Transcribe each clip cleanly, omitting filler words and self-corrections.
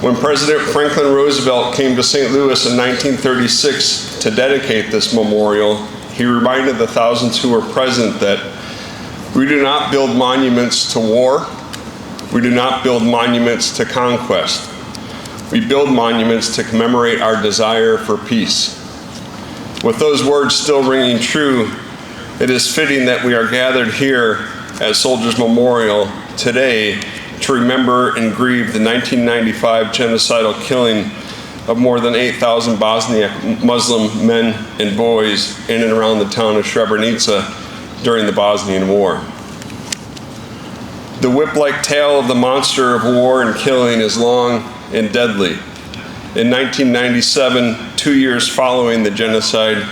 When President Franklin Roosevelt came to St. Louis in 1936 to dedicate this memorial, he reminded the thousands who were present that we do not build monuments to war, we do not build monuments to conquest. We build monuments to commemorate our desire for peace. With those words still ringing true, it is fitting that we are gathered here at Soldiers Memorial today to remember and grieve the 1995 genocidal killing of more than 8,000 Bosniak Muslim men and boys in and around the town of Srebrenica during the Bosnian War. The whip-like tale of the monster of war and killing is long and deadly. In 1997, 2 years following the genocide,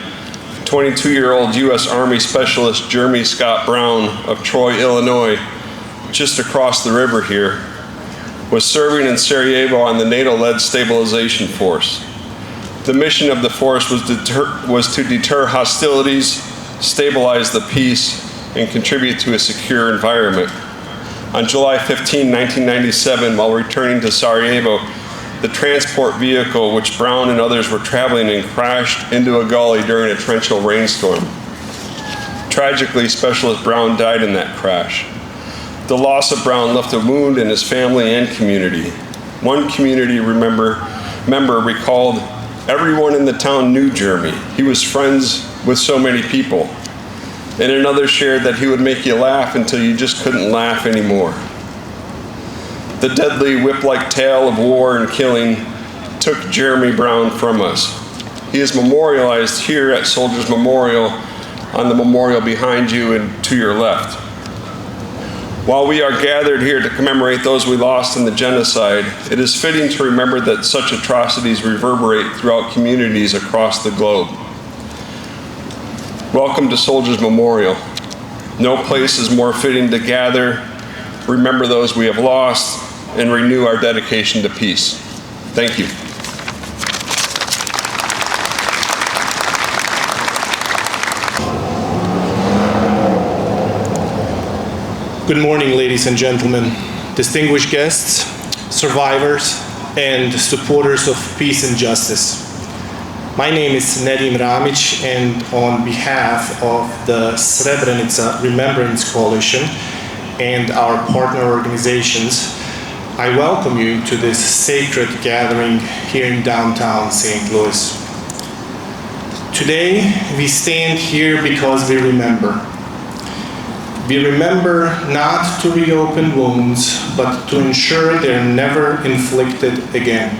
22-year-old U.S. Army Specialist Jeremy Scott Brown of Troy, Illinois, just across the river here, was serving in Sarajevo on the NATO-led stabilization force. The mission of the force was to deter hostilities, stabilize the peace, and contribute to a secure environment. On July 15, 1997, while returning to Sarajevo, the transport vehicle which Brown and others were traveling in crashed into a gully during a torrential rainstorm. Tragically, Specialist Brown died in that crash. The loss of Brown left a wound in his family and community. One community member recalled, "Everyone in the town knew Jeremy. He was friends with so many people." And another shared that he would make you laugh until you just couldn't laugh anymore. The deadly whip-like tale of war and killing took Jeremy Brown from us. He is memorialized here at Soldiers Memorial on the memorial behind you and to your left. While we are gathered here to commemorate those we lost in the genocide, it is fitting to remember that such atrocities reverberate throughout communities across the globe. Welcome to Soldiers Memorial. No place is more fitting to gather, remember those we have lost, and renew our dedication to peace. Thank you. Good morning, ladies and gentlemen, distinguished guests, survivors, and supporters of peace and justice. My name is Nedim Ramić, and on behalf of the Srebrenica Remembrance Coalition and our partner organizations, I welcome you to this sacred gathering here in downtown St. Louis. Today, we stand here because we remember. We remember not to reopen wounds, but to ensure they're never inflicted again.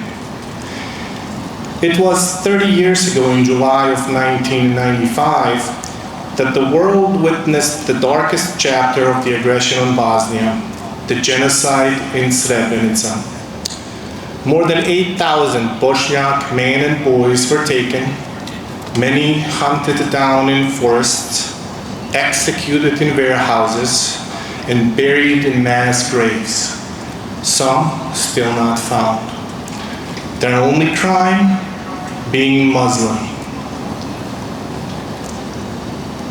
It was 30 years ago in July of 1995 that the world witnessed the darkest chapter of the aggression on Bosnia, the genocide in Srebrenica. More than 8,000 Bosniak men and boys were taken, many hunted down in forests, executed in warehouses, and buried in mass graves, some still not found. Their only crime, being Muslim.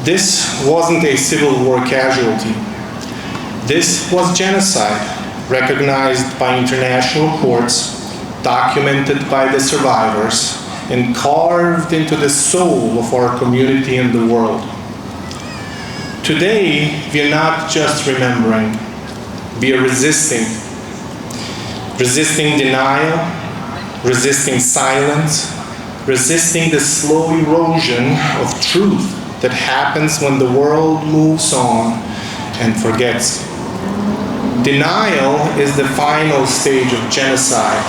This wasn't a Civil War casualty. This was genocide, recognized by international courts, documented by the survivors, and carved into the soul of our community and the world. Today, we are not just remembering, we are resisting. Resisting denial, resisting silence, resisting the slow erosion of truth that happens when the world moves on and forgets. Denial is the final stage of genocide,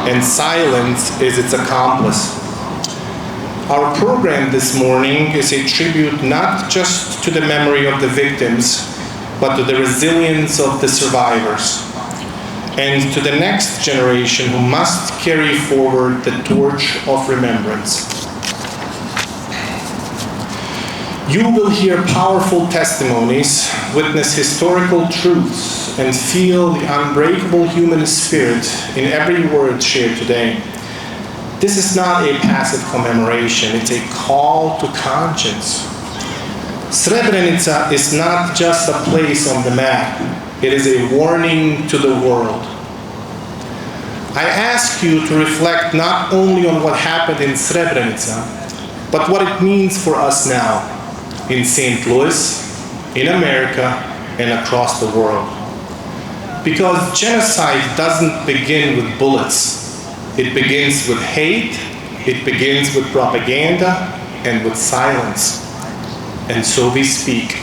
and silence is its accomplice. Our program this morning is a tribute not just to the memory of the victims, but to the resilience of the survivors, and to the next generation who must carry forward the torch of remembrance. You will hear powerful testimonies, witness historical truths, and feel the unbreakable human spirit in every word shared today. This is not a passive commemoration, it's a call to conscience. Srebrenica is not just a place on the map, it is a warning to the world. I ask you to reflect not only on what happened in Srebrenica, but what it means for us now in St. Louis, in America, and across the world. Because genocide doesn't begin with bullets. It begins with hate, it begins with propaganda, and with silence. And so we speak.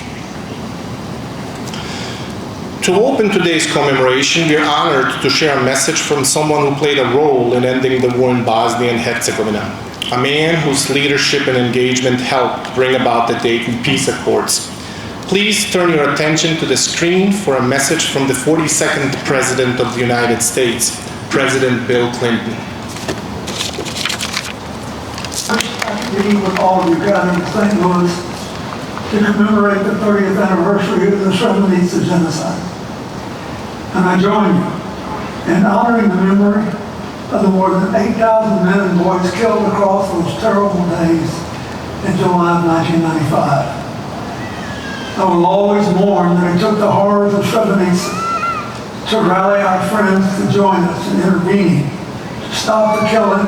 To open today's commemoration, we are honored to share a message from someone who played a role in ending the war in Bosnia and Herzegovina, a man whose leadership and engagement helped bring about the Dayton Peace Accords. Please turn your attention to the screen for a message from the 42nd President of the United States, President Bill Clinton. I'm meeting with all of you gathered in St. Louis to commemorate the 30th anniversary of the Srebrenica genocide. And I join you in honoring the memory of the more than 8,000 men and boys killed across those terrible days in July of 1995. I will always mourn that it took the horrors of Srebrenica to rally our friends to join us in intervening, to stop the killing,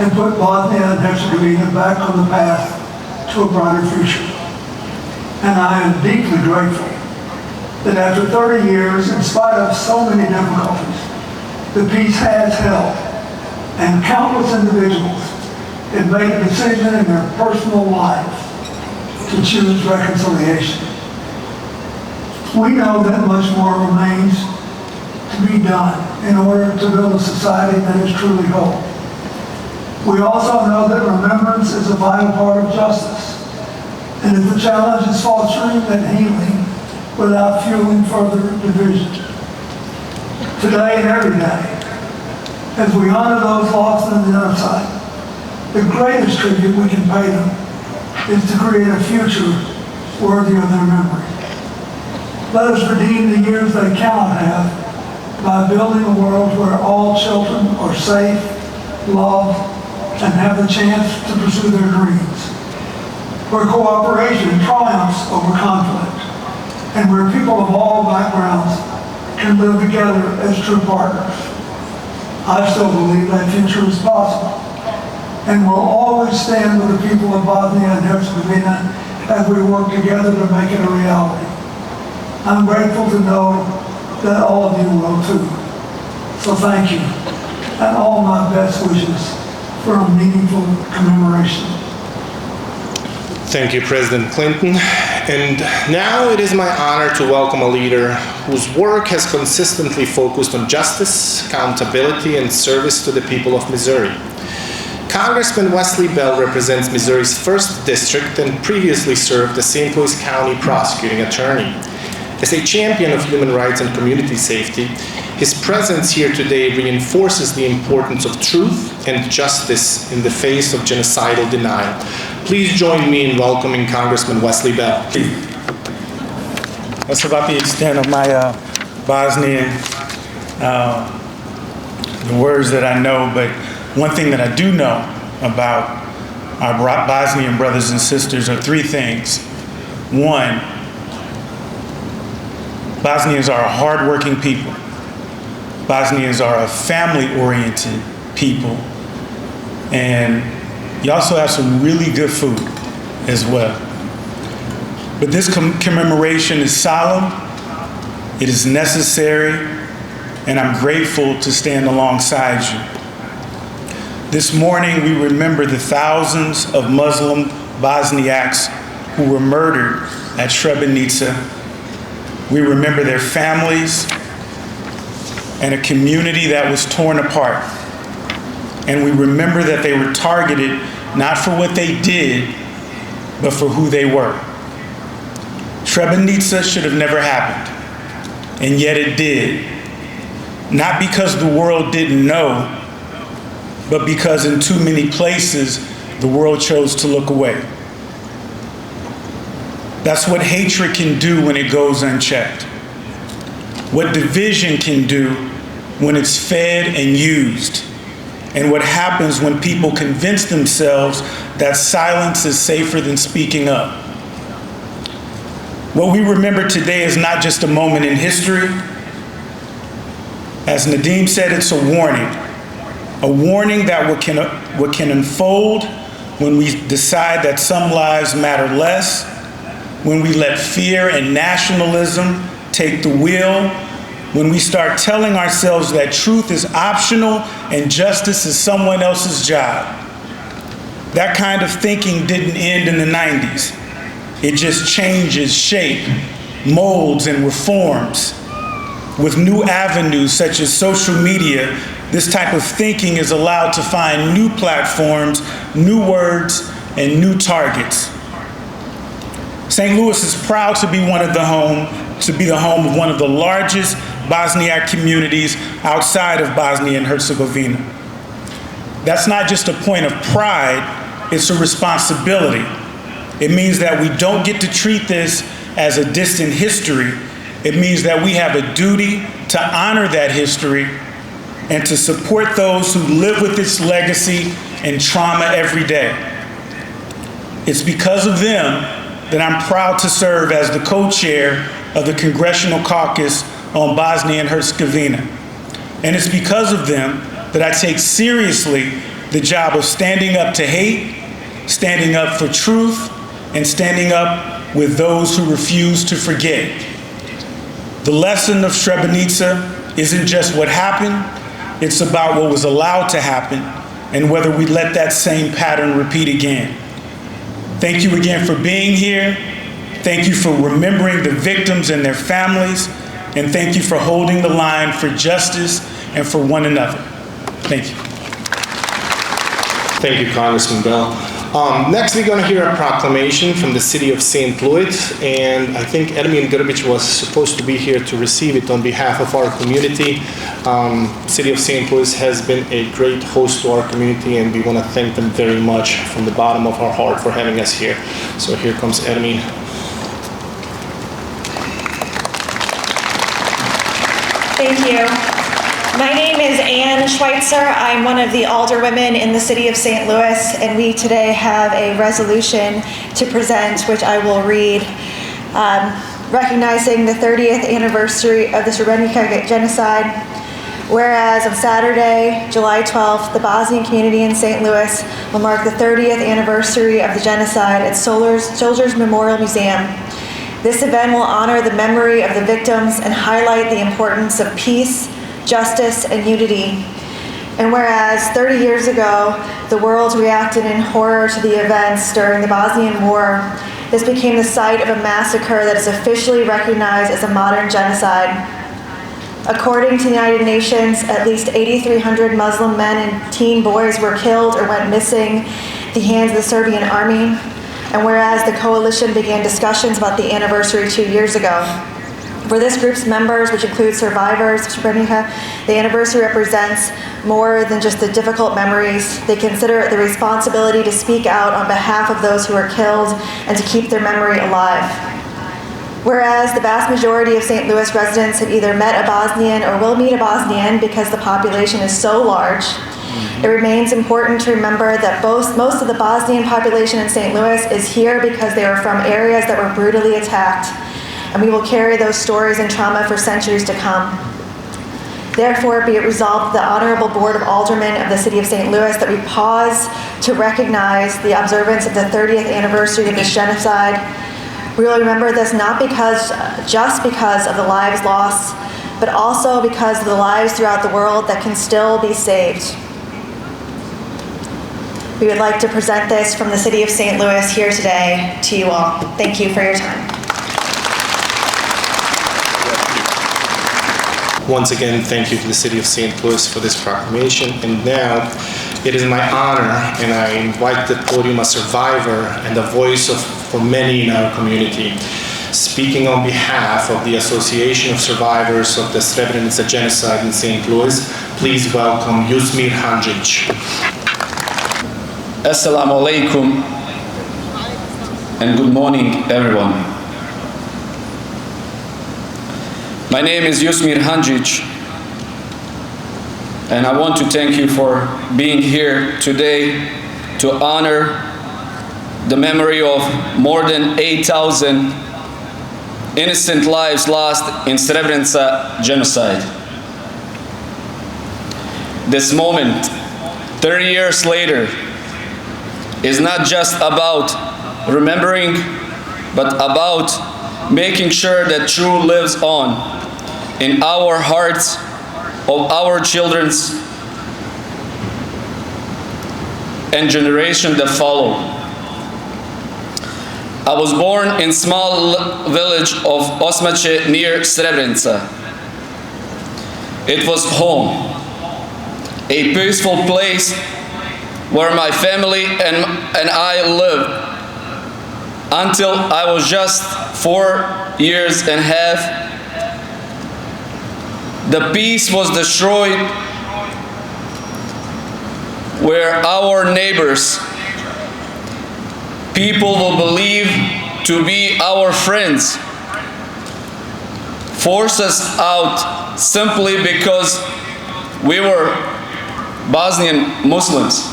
and put Bosnia and Herzegovina back on the path to a brighter future. And I am deeply grateful that after 30 years, in spite of so many difficulties, the peace has held, and countless individuals have made a decision in their personal lives to choose reconciliation. We know that much more remains to be done in order to build a society that is truly whole. We also know that remembrance is a vital part of justice, and if the challenge is fostering that healing without fueling further division. Today and every day, as we honor those lost in the genocide, the greatest tribute we can pay them is to create a future worthy of their memory. Let us redeem the years they cannot have by building a world where all children are safe, loved, and have the chance to pursue their dreams, where cooperation triumphs over conflict, and where people of all backgrounds can live together as true partners. I still believe that future is possible, and will always stand with the people of Bosnia and Herzegovina as we work together to make it a reality. I'm grateful to know that all of you will too. So thank you, and all my best wishes for a meaningful commemoration. Thank you, President Clinton. And now it is my honor to welcome a leader whose work has consistently focused on justice, accountability, and service to the people of Missouri. Congressman Wesley Bell represents Missouri's 1st District and previously served as St. Louis County Prosecuting Attorney. As a champion of human rights and community safety, his presence here today reinforces the importance of truth and justice in the face of genocidal denial. Please join me in welcoming Congressman Wesley Bell. That's about the extent of my Bosnian, the words that I know, but one thing that I do know about our Bosnian brothers and sisters are 3 things. 1, Bosnians are a hardworking people. Bosnians are a family-oriented people. And you also have some really good food as well. But this commemoration is solemn, it is necessary, and I'm grateful to stand alongside you. This morning, we remember the thousands of Muslim Bosniaks who were murdered at Srebrenica. We remember their families and a community that was torn apart. And we remember that they were targeted not for what they did, but for who they were. Srebrenica should have never happened, and yet it did. Not because the world didn't know, but because in too many places, the world chose to look away. That's what hatred can do when it goes unchecked. What division can do when it's fed and used. And what happens when people convince themselves that silence is safer than speaking up. What we remember today is not just a moment in history. As Nadim said, it's a warning. a warning that what can unfold when we decide that some lives matter less, when we let fear and nationalism take the wheel, when we start telling ourselves that truth is optional and justice is someone else's job. That kind of thinking didn't end in the 90s. It just changes shape, molds, and reforms. With new avenues such as social media, this type of thinking is allowed to find new platforms, new words, and new targets. St. Louis is proud to be the home of one of the largest Bosniak communities outside of Bosnia and Herzegovina. That's not just a point of pride, it's a responsibility. It means that we don't get to treat this as a distant history. It means that we have a duty to honor that history and to support those who live with its legacy and trauma every day. It's because of them that I'm proud to serve as the co-chair of the Congressional Caucus on Bosnia and Herzegovina. And it's because of them that I take seriously the job of standing up to hate, standing up for truth, and standing up with those who refuse to forget. The lesson of Srebrenica isn't just what happened, it's about what was allowed to happen and whether we let that same pattern repeat again. Thank you again for being here. Thank you for remembering the victims and their families. And thank you for holding the line for justice and for one another. Thank you. Thank you, Congressman Bell. Next, we're going to hear a proclamation from the city of St. Louis, and I think Ermin Grbić was supposed to be here to receive it on behalf of our community. City of St. Louis has been a great host to our community, and we want to thank them very much from the bottom of our heart for having us here. So here comes Ermin. Thank you. My name is Ann Schweitzer. I'm one of the alderwomen in the city of St. Louis, and we today have a resolution to present, which I will read, recognizing the 30th anniversary of the Srebrenica genocide. Whereas on Saturday, July 12th, the Bosnian community in St. Louis will mark the 30th anniversary of the genocide at Soldiers Memorial Museum. This event will honor the memory of the victims and highlight the importance of peace, justice, and unity. And whereas 30 years ago, the world reacted in horror to the events during the Bosnian War, this became the site of a massacre that is officially recognized as a modern genocide. According to the United Nations, at least 8,300 Muslim men and teen boys were killed or went missing at the hands of the Serbian army. And whereas the coalition began discussions about the anniversary 2 years ago. For this group's members, which include survivors of Srebrenica, the anniversary represents more than just the difficult memories. They consider it the responsibility to speak out on behalf of those who are killed and to keep their memory alive. Whereas the vast majority of St. Louis residents have either met a Bosnian or will meet a Bosnian because the population is so large, it remains important to remember that most of the Bosnian population in St. Louis is here because they are from areas that were brutally attacked, and we will carry those stories and trauma for centuries to come. Therefore, be it resolved, the Honorable Board of Aldermen of the City of St. Louis, that we pause to recognize the observance of the 30th anniversary of this genocide. We will remember this not just because of the lives lost, but also because of the lives throughout the world that can still be saved. We would like to present this from the City of St. Louis here today to you all. Thank you for your time. Once again, thank you to the City of St. Louis for this proclamation. And now, it is my honor, and I invite the podium a survivor and a voice for many in our community. Speaking on behalf of the Association of Survivors of the Srebrenica Genocide in St. Louis, please welcome Jusmir Handžić. Assalamu alaikum and good morning, everyone. My name is Jusmir Handžić, and I want to thank you for being here today to honor the memory of more than 8,000 innocent lives lost in Srebrenica genocide. This moment 30 years later, is not just about remembering, but about making sure that truth lives on in our hearts of our children's and generation that follow. I was born in small village of Osmace near Srebrenica. It was home, a peaceful place where my family and I lived until I was just 4 years and a half. The peace was destroyed where our neighbors, people who believe to be our friends, forced us out simply because we were Bosnian Muslims.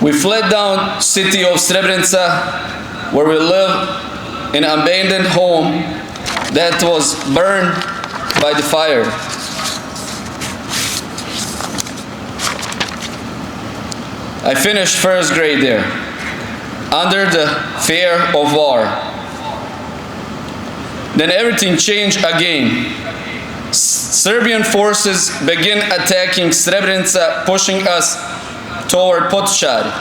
We fled down city of Srebrenica, where we lived in an abandoned home that was burned by the fire. I finished first grade there, under the fear of war. Then everything changed again. Serbian forces began attacking Srebrenica, pushing us toward Potčari.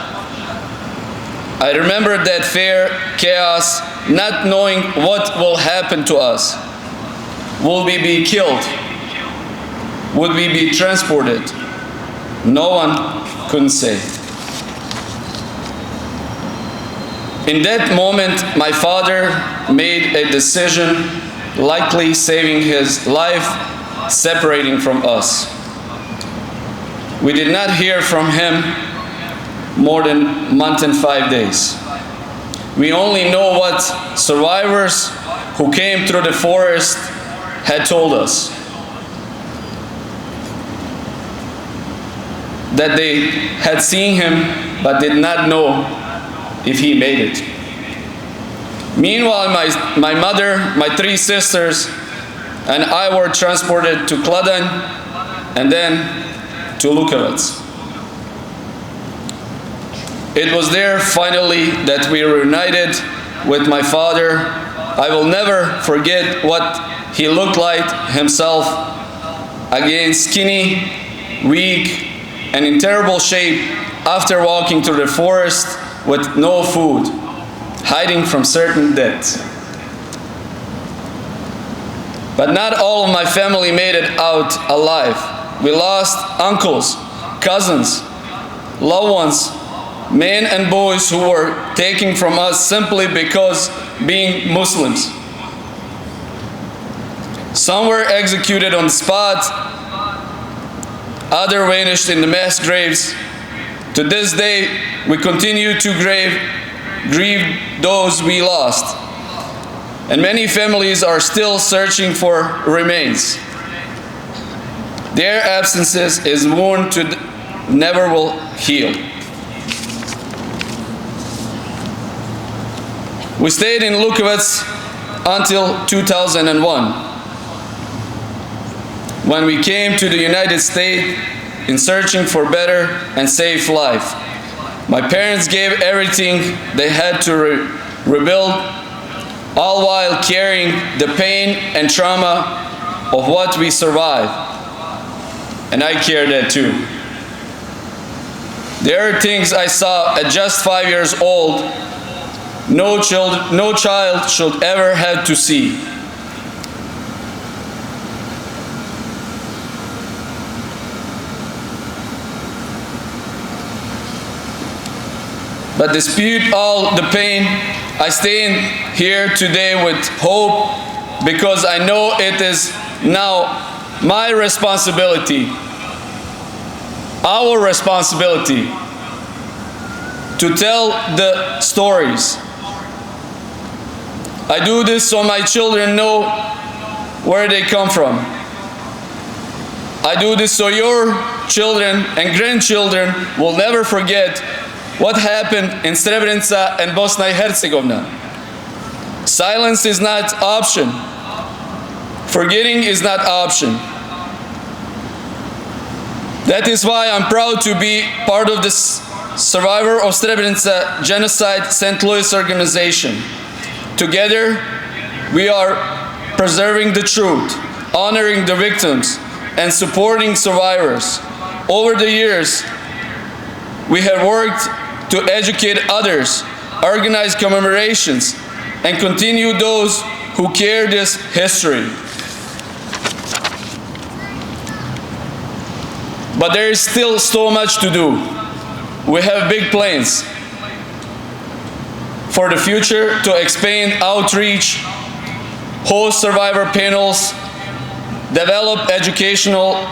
I remember that fear, chaos, not knowing what will happen to us. Will we be killed? Would we be transported? No one couldn't say. In that moment, my father made a decision, likely saving his life, separating from us. We did not hear from him more than a month and 5 days. We only know what survivors who came through the forest had told us. That they had seen him but did not know if he made it. Meanwhile, my mother, my 3 sisters, and I were transported to Kladanj and then to Lukovac. It was there finally that we reunited with my father. I will never forget what he looked like himself, again skinny, weak, and in terrible shape after walking through the forest with no food, hiding from certain death. But not all of my family made it out alive. We lost uncles, cousins, loved ones, men and boys who were taken from us simply because being Muslims. Some were executed on the spot, others vanished in the mass graves. To this day, we continue to grieve those we lost. And many families are still searching for remains. Their absences is wound to never will heal. We stayed in Lukovac until 2001, when we came to the United States in searching for better and safe life. My parents gave everything they had to rebuild, all while carrying the pain and trauma of what we survived. And I carry that too. There are things I saw at just 5 years old no child should ever have to see. But despite all the pain, I stand here today with hope, because I know it is now my responsibility, our responsibility, to tell the stories. I do this so my children know where they come from. I do this so your children and grandchildren will never forget what happened in Srebrenica and Bosnia and Herzegovina. Silence is not option. Forgetting is not option. That is why I'm proud to be part of this Survivor of Srebrenica Genocide St. Louis organization. Together, we are preserving the truth, honoring the victims, and supporting survivors. Over the years, we have worked to educate others, organize commemorations, and continue those who carry this history. But there is still so much to do. We have big plans for the future to expand outreach, host survivor panels, develop educational,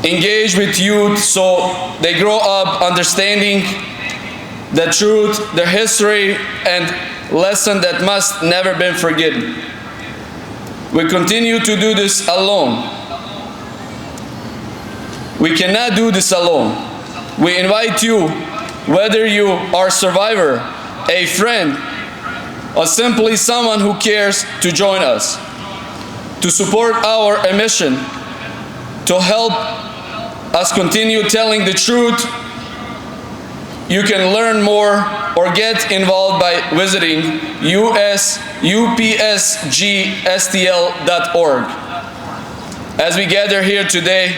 engage with youth so they grow up understanding the truth, the history, and lesson that must never be forgotten. We continue to do this alone. We cannot do this alone. We invite you, whether you are a survivor, a friend, or simply someone who cares, to join us, to support our mission, to help us continue telling the truth. You can learn more or get involved by visiting upsgstl.org. As we gather here today,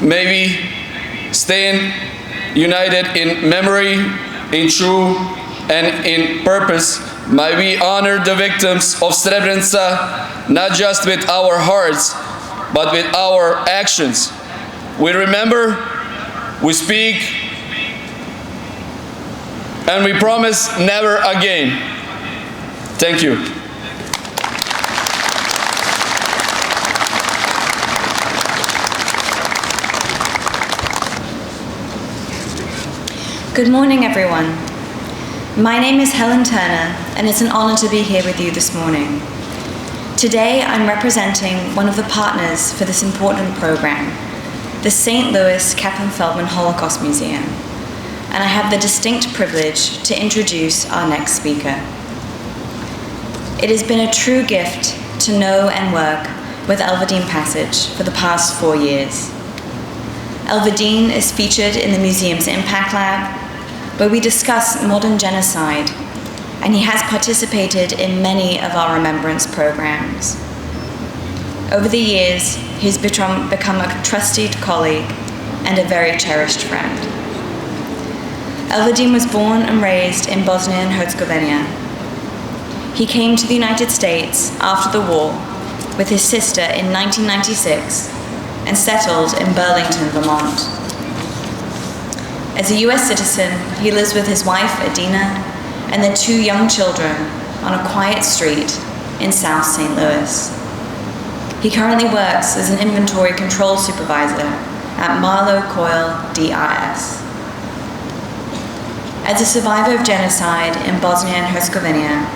may we stand united in memory, in truth, and in purpose. May we honor the victims of Srebrenica, not just with our hearts, but with our actions. We remember, we speak, and we promise never again. Thank you. Good morning, everyone. My name is Helen Turner, and it's an honor to be here with you this morning. Today, I'm representing one of the partners for this important program, the St. Louis Kaplan Feldman Holocaust Museum, and I have the distinct privilege to introduce our next speaker. It has been a true gift to know and work with Elverdeen Passage for the past 4 years. Elverdeen is featured in the museum's Impact Lab, where we discuss modern genocide, and he has participated in many of our remembrance programs. Over the years, he's become a trusted colleague and a very cherished friend. Elverdeen was born and raised in Bosnia and Herzegovina. He came to the United States after the war with his sister in 1996 and settled in Burlington, Vermont. As a US citizen, he lives with his wife, Adina, and their 2 young children on a quiet street in South St. Louis. He currently works as an inventory control supervisor at Marlowe Coil DRS. As a survivor of genocide in Bosnia and Herzegovina,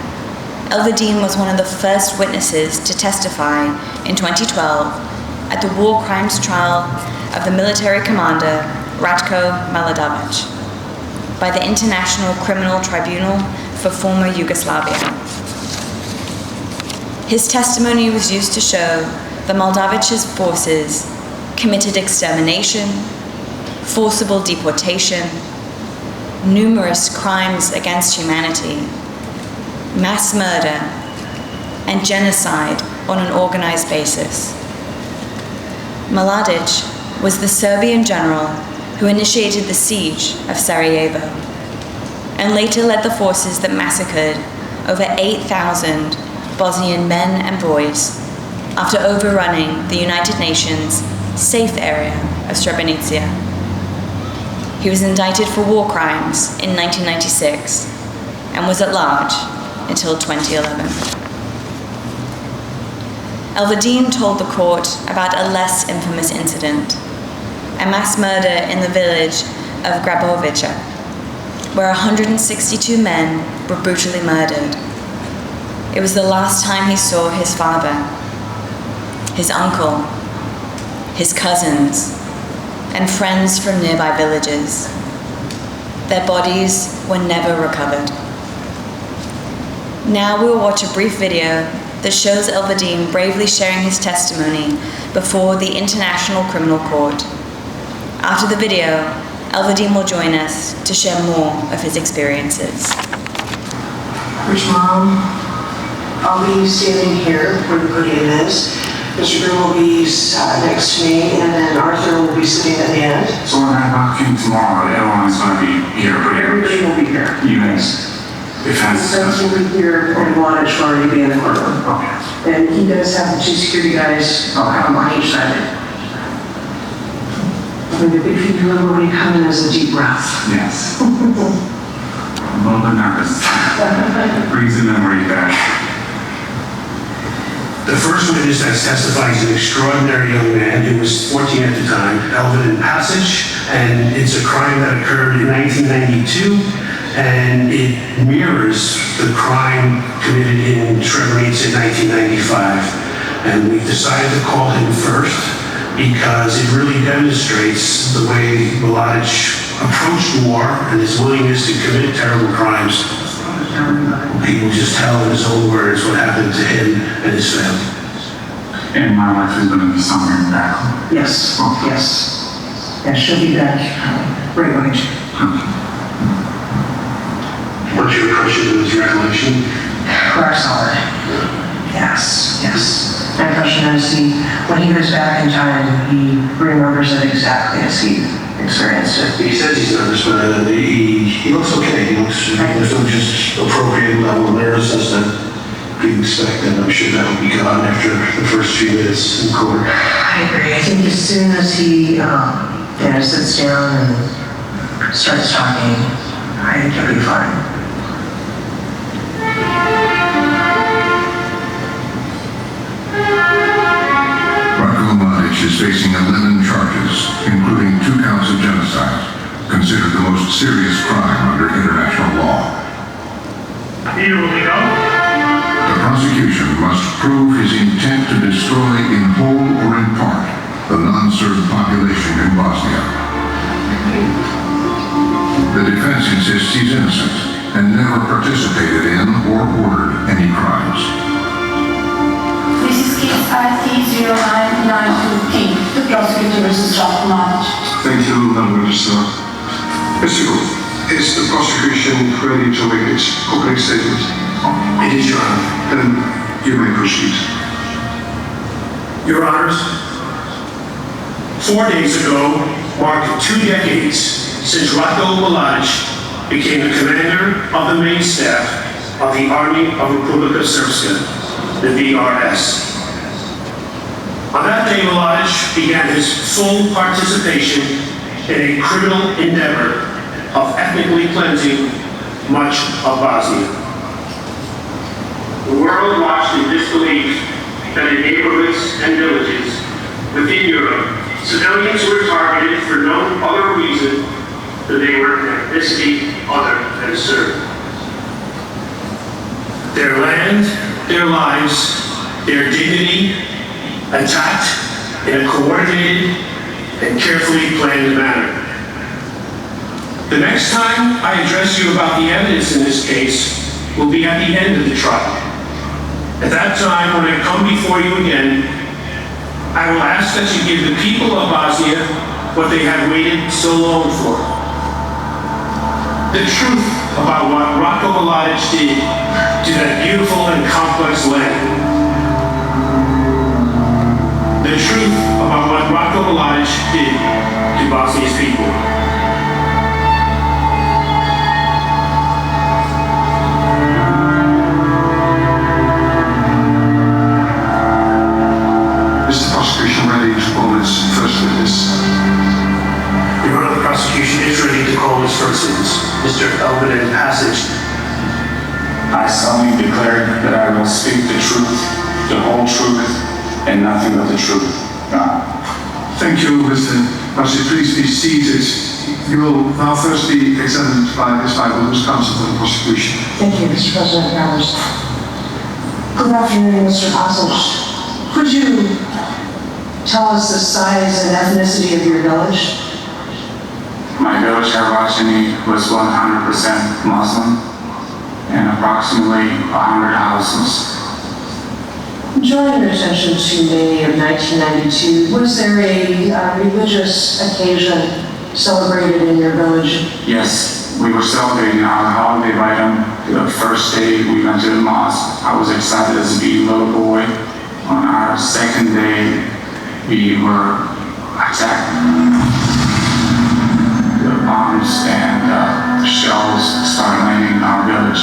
Elverdeen was one of the first witnesses to testify in 2012 at the war crimes trial of the military commander Ratko Mladić by the International Criminal Tribunal for former Yugoslavia. His testimony was used to show that Mladić's forces committed extermination, forcible deportation, numerous crimes against humanity, mass murder, and genocide on an organized basis. Mladić was the Serbian general who initiated the siege of Sarajevo and later led the forces that massacred over 8,000 Bosnian men and boys after overrunning the United Nations safe area of Srebrenica. He was indicted for war crimes in 1996 and was at large until 2011. Elverdeen told the court about a less infamous incident, a mass murder in the village of Grabovica, where 162 men were brutally murdered. It was the last time he saw his father, his uncle, his cousins, and friends from nearby villages. Their bodies were never recovered. Now we will watch a brief video that shows Elvadim bravely sharing his testimony before the International Criminal Court. After the video, Elvadim will join us to share more of his experiences. Rich Mom, I'll be standing here where the podium is. Mr. Grimm will be next to me, and then Arthur will be sitting at the end. So when I'm walking tomorrow, everyone's going to be here pretty much. Everybody will be here. Even defense. Defense will be here, and Wattage will already be in the courtroom. Okay. And he does have the 2 security guys on each side. I mean, if you remember when you come in as a deep breath. Yes. A little bit nervous. Brings the memory back. The first witness that testifies is an extraordinary young man who was 14 at the time, Elvadim Passage, and it's a crime that occurred in 1992, and it mirrors the crime committed in Srebrenica in 1995. And we've decided to call him first because it really demonstrates the way Mladic approached war and his willingness to commit terrible crimes. People just tell in his own words what happened to him and his family. And my wife is going to be somewhere back. Yes, yes. And she'll be back right when she. What's your impression of his recollection? Rock solid. Yes, yes. My impression is when he goes back in time, he remembers it exactly as he experienced it. He says he's nervous, but he looks okay. There's no just appropriate level of nervousness that you expect, and I'm sure that will be gone after the first few minutes in court. I agree. I think as soon as he sits down and starts talking, I think he'll be fine. Is facing 11 charges, including 2 counts of genocide, considered the most serious crime under international law. Here we go. The prosecution must prove his intent to destroy in whole or in part the non-Serb population in Bosnia. The defense insists he's innocent and never participated in or ordered any crimes. This is case IT-0992P. The prosecutor Mrs. Mladic. Thank you, Madam Registrar. Mr. Grimm, is the prosecution ready to make its opening statement? It is, Your Honor. Then you may proceed. Your Honors, 4 days ago marked 2 decades since Ratko Mladic became the commander of the main staff of the Army of Republika Srpska, the VRS. On that day, Mladic began his full participation in a criminal endeavor of ethnically cleansing much of Bosnia. The world watched in disbelief that in neighborhoods and villages within Europe, civilians were targeted for no other reason than they were an ethnicity other than Serb. Their land, their lives, their dignity, attacked in a coordinated and carefully planned manner. The next time I address you about the evidence in this case will be at the end of the trial. At that time, when I come before you again, I will ask that you give the people of Bosnia what they have waited so long for. The truth about what Ratko Mladic did to that beautiful and complex land. The truth about what Ratko Mladic did to Bosnia's people. Is the prosecution ready to call its first witness? Your Honor, the prosecution is ready to call its first witness, Mr. Elvadim Passage. I solemnly declare that I will speak the truth, the whole truth, and nothing but the truth. Thank you, Mr. Passage. Please be seated. You will now first be examined by Ms. Weibel, who's counsel for the prosecution. Thank you, Mr. President. Members. Good afternoon, Mr. Passage. Could you tell us the size and ethnicity of your village? My village, Harvachini, was 100% Muslim and approximately 100 houses. turn your attention to May of 1992. Was there a religious occasion celebrated in your village? Yes, we were celebrating our holiday right on the first day we went to the mosque. I was excited as a little boy. On our second day, we were attacked. The bombs and the shells started landing in our village.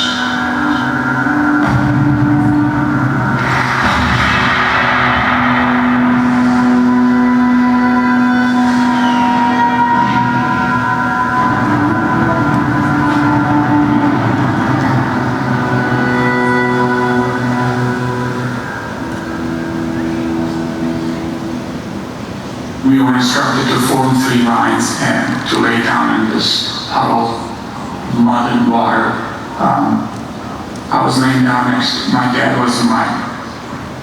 We were instructed to form 3 lines and to lay down in this puddle of mud and water. I was laying down next, my dad was on my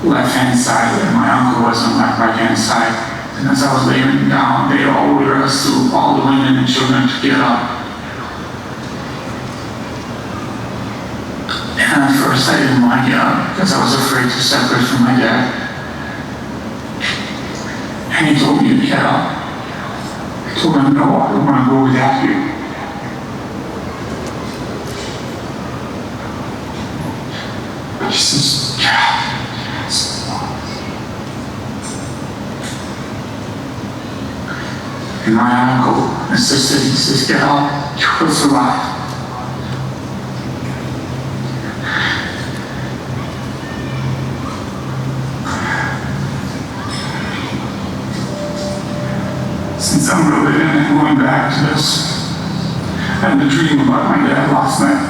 left-hand side and my uncle was on my right-hand side. And as I was laying down, they all ordered us to, all the women and children, to get up. And at first I didn't want to get up because I was afraid to separate from my dad. And he told me to get up. I told him, no, I don't want to go without you. But he says, yeah. And my uncle insisted, he says, get up, you will survive. Since I'm reliving and going back to this, I had a dream about my dad last night.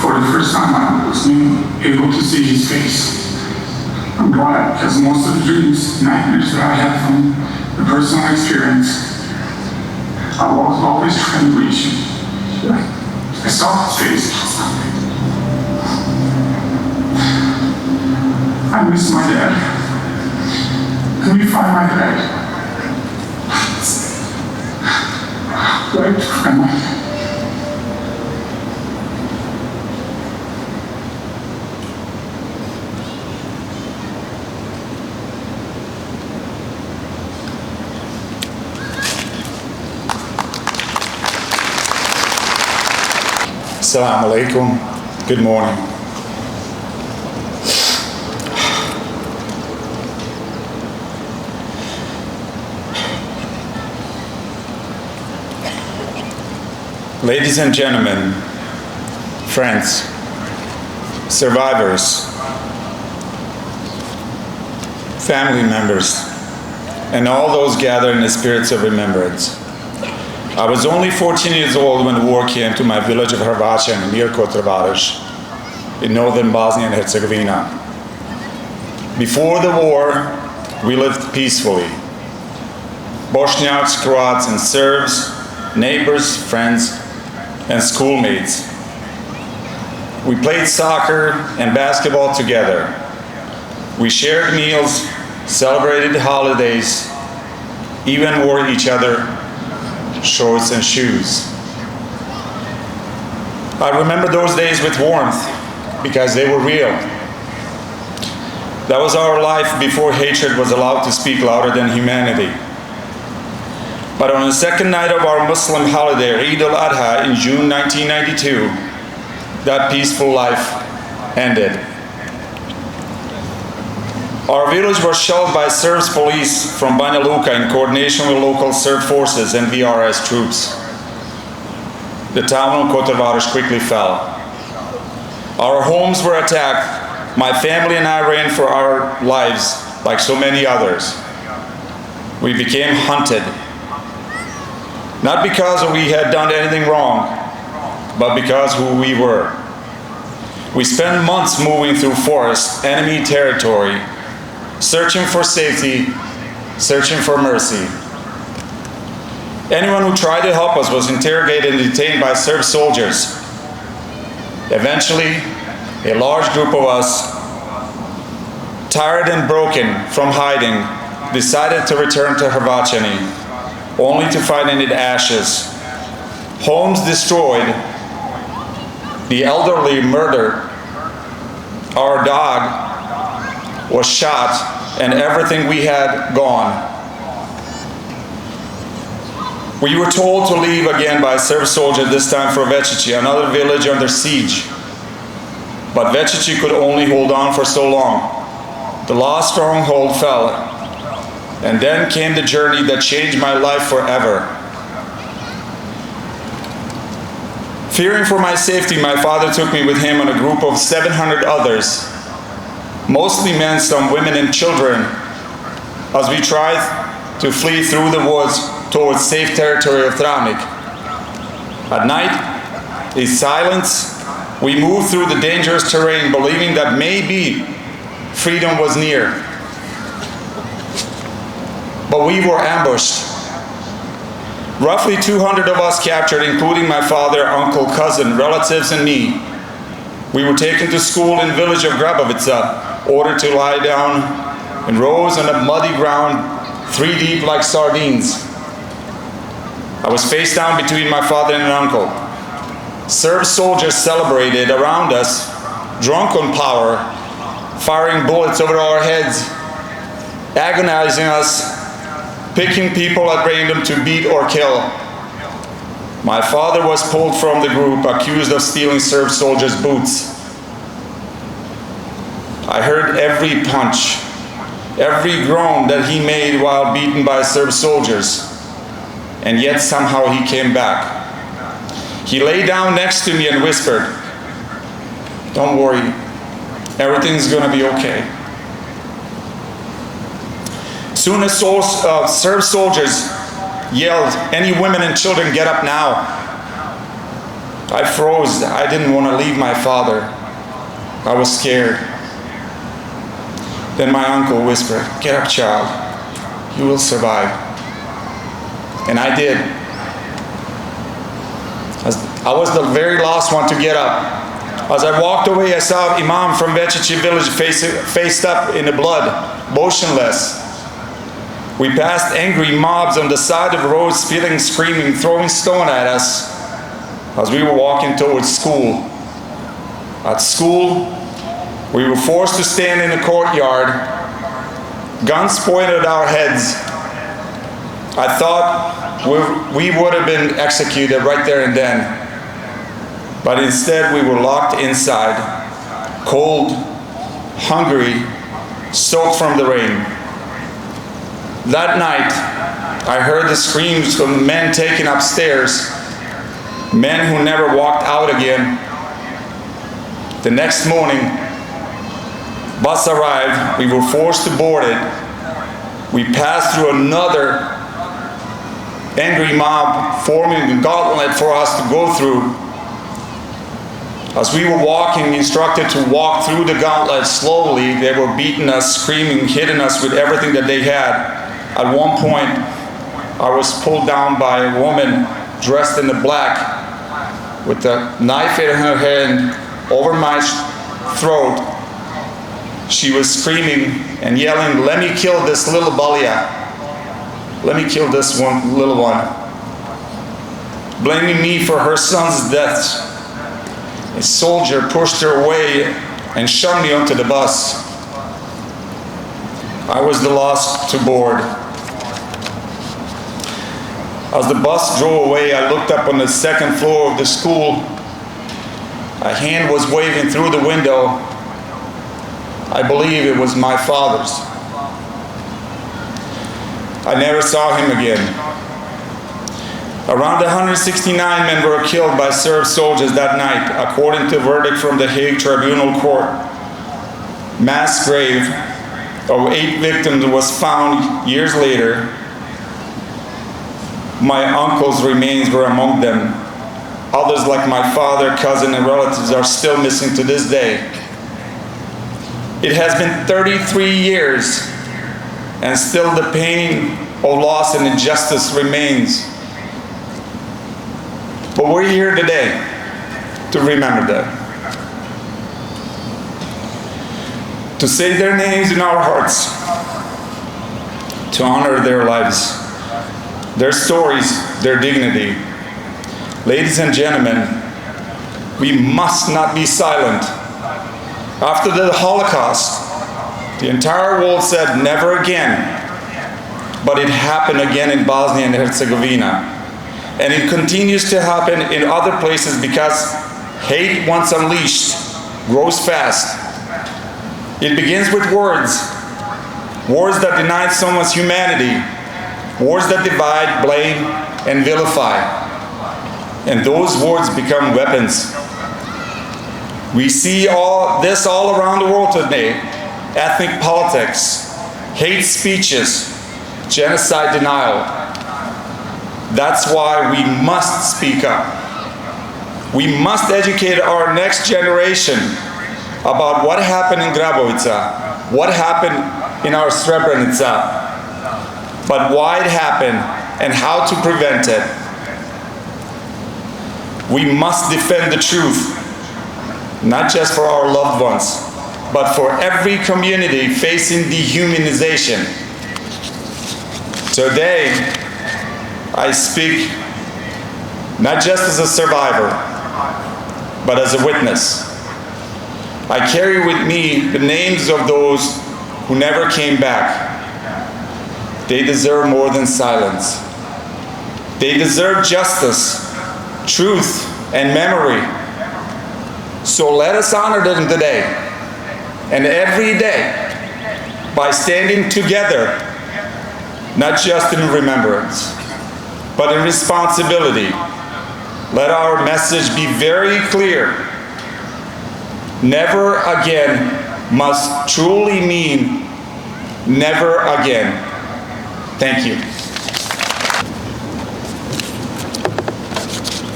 For the first time, I was able to see his face. I'm glad, because most of the dreams, nightmares that I had from the personal experience, I was always trying to reach him. I saw his face. I miss my dad. Can we find my dad? I'd like to find my dad. Assalamu alaikum. Good morning. Ladies and gentlemen, friends, survivors, family members, and all those gathered in the spirits of remembrance. I was only 14 years old when the war came to my village of Hrvaća near Kotrvarish in northern Bosnia and Herzegovina. Before the war, we lived peacefully. Bosniaks, Croats, and Serbs, neighbors, friends, and schoolmates. We played soccer and basketball together. We shared meals, celebrated holidays, even wore each other shorts and shoes. I remember those days with warmth because they were real. That was our life before hatred was allowed to speak louder than humanity. But on the second night of our Muslim holiday, Eid al-Adha, in June 1992, that peaceful life ended. Our village was shelled by Serbs police from Banja Luka in coordination with local Serb forces and VRS troops. The town of Kotrvarish quickly fell. Our homes were attacked. My family and I ran for our lives like so many others. We became hunted. Not because we had done anything wrong, but because who we were. We spent months moving through forest, enemy territory, searching for safety, searching for mercy. Anyone who tried to help us was interrogated and detained by Serb soldiers. Eventually, a large group of us, tired and broken from hiding, decided to return to Hrvaćani, only to find in it ashes, homes destroyed, the elderly murdered, our dog was shot, and everything we had gone. We were told to leave again by a Serb soldier, this time for Večići, another village under siege. But Večići could only hold on for so long. The last stronghold fell, and then came the journey that changed my life forever. Fearing for my safety, my father took me with him on a group of 700 others, mostly men, some women and children, as we tried to flee through the woods towards safe territory of Travnik. At night, in silence, we moved through the dangerous terrain, believing that maybe freedom was near. But we were ambushed. Roughly 200 of us captured, including my father, uncle, cousin, relatives, and me. We were taken to school in the village of Grabovica, ordered to lie down in rows on a muddy ground, 3 deep like sardines. I was face down between my father and an uncle. Serb soldiers celebrated around us, drunk on power, firing bullets over our heads, agonizing us, picking people at random to beat or kill. My father was pulled from the group, accused of stealing Serb soldiers' boots. I heard every punch, every groan that he made while beaten by Serb soldiers, and yet somehow he came back. He lay down next to me and whispered, "Don't worry, everything's gonna be okay." Soon as Serb soldiers yelled, "Any women and children, get up now." I froze. I didn't want to leave my father. I was scared. Then my uncle whispered, "Get up, child. You will survive." And I did. I was the very last one to get up. As I walked away, I saw Imam from Večići village faced up in the blood, motionless. We passed angry mobs on the side of the road, spitting, screaming, throwing stones at us as we were walking towards school. At school, we were forced to stand in the courtyard, guns pointed at our heads. I thought we would have been executed right there and then. But instead, we were locked inside, cold, hungry, soaked from the rain. That night, I heard the screams of men taken upstairs, men who never walked out again. The next morning, bus arrived, we were forced to board it. We passed through another angry mob, forming a gauntlet for us to go through. As we were walking, instructed to walk through the gauntlet slowly, they were beating us, screaming, hitting us with everything that they had. At one point, I was pulled down by a woman dressed in the black with a knife in her hand over my throat. She was screaming and yelling, "Let me kill this little Balia. Let me kill this little one." Blaming me for her son's death. A soldier pushed her away and shoved me onto the bus. I was the last to board. As the bus drove away, I looked up on the second floor of the school. A hand was waving through the window. I believe it was my father's. I never saw him again. Around 169 men were killed by Serb soldiers that night, according to a verdict from the Hague Tribunal Court. Mass grave of 8 victims was found years later. My uncle's remains were among them. Others, like my father, cousin, and relatives, are still missing to this day. It has been 33 years, and still the pain of loss and injustice remains. But we're here today to remember them, to say their names in our hearts, to honor their lives, their stories, their dignity. Ladies and gentlemen, We must not be silent. After the Holocaust, the entire world said never again. But it happened again in Bosnia and Herzegovina. And it continues to happen in other places because hate, once unleashed, grows fast. It begins with words. Words that deny someone's humanity. Words that divide, blame, and vilify. And those words become weapons. We see this all around the world today. Ethnic politics, hate speeches, genocide denial. That's why we must speak up. We must educate our next generation about what happened in Grabovica, what happened in our Srebrenica, but why it happened and how to prevent it. We must defend the truth, not just for our loved ones, but for every community facing dehumanization. Today, I speak not just as a survivor, but as a witness. I carry with me the names of those who never came back. They deserve more than silence. They deserve justice, truth, and memory. So let us honor them today and every day by standing together, not just in remembrance, but in responsibility. Let our message be very clear. Never again must truly mean never again. Thank you.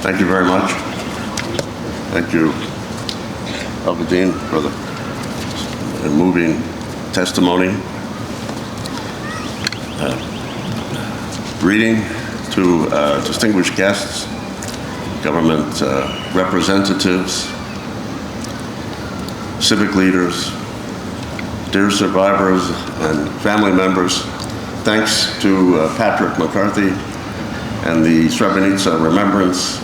Thank you very much. Thank you, Alvadine, for the moving testimony. Reading to distinguished guests, government representatives, civic leaders, dear survivors and family members, thanks to Patrick McCarthy and the Srebrenica Remembrance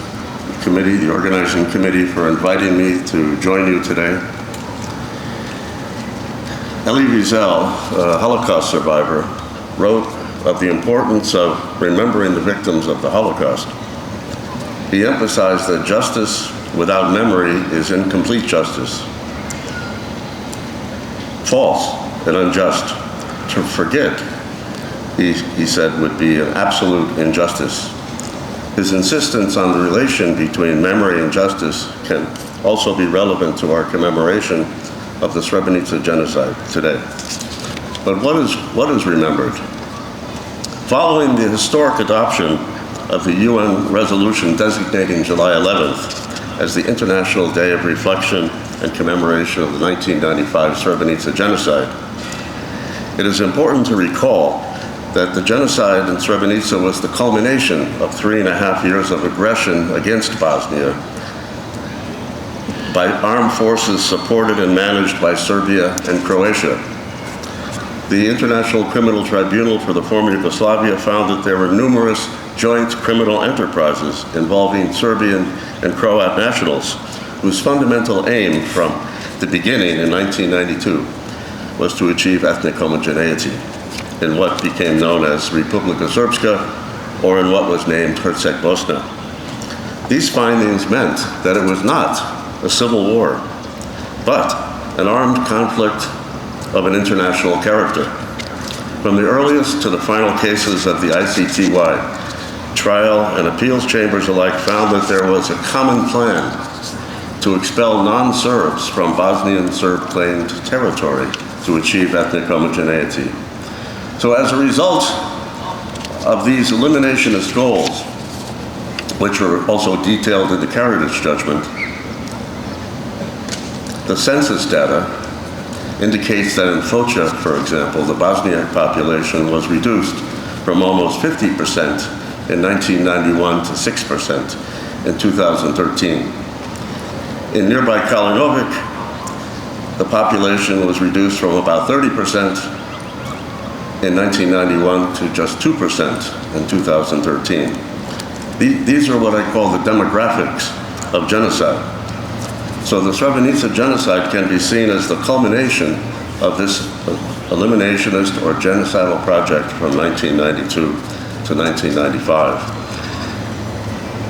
Committee, the organizing committee, for inviting me to join you today. Elie Wiesel, a Holocaust survivor, wrote of the importance of remembering the victims of the Holocaust. He emphasized that justice without memory is incomplete justice. False and unjust. To forget, he said, would be an absolute injustice. His insistence on the relation between memory and justice can also be relevant to our commemoration of the Srebrenica genocide today. But what is remembered? Following the historic adoption of the UN resolution designating July 11th as the International Day of Reflection and Commemoration of the 1995 Srebrenica genocide, it is important to recall that the genocide in Srebrenica was the culmination of 3.5 years of aggression against Bosnia by armed forces supported and managed by Serbia and Croatia. The International Criminal Tribunal for the former Yugoslavia found that there were numerous joint criminal enterprises involving Serbian and Croat nationals whose fundamental aim from the beginning in 1992 was to achieve ethnic homogeneity in what became known as Republika Srpska, or in what was named Herceg Bosna. These findings meant that it was not a civil war, but an armed conflict of an international character. From the earliest to the final cases of the ICTY, trial and appeals chambers alike found that there was a common plan to expel non-Serbs from Bosnian Serb-claimed territory to achieve ethnic homogeneity. So as a result of these eliminationist goals, which are also detailed in the Karadzic judgment, the census data indicates that in Foča, for example, the Bosniak population was reduced from almost 50% in 1991 to 6% in 2013. In nearby Kalinovic, the population was reduced from about 30% in 1991 to just 2% in 2013. These are what I call the demographics of genocide. So the Srebrenica genocide can be seen as the culmination of this eliminationist or genocidal project from 1992 to 1995.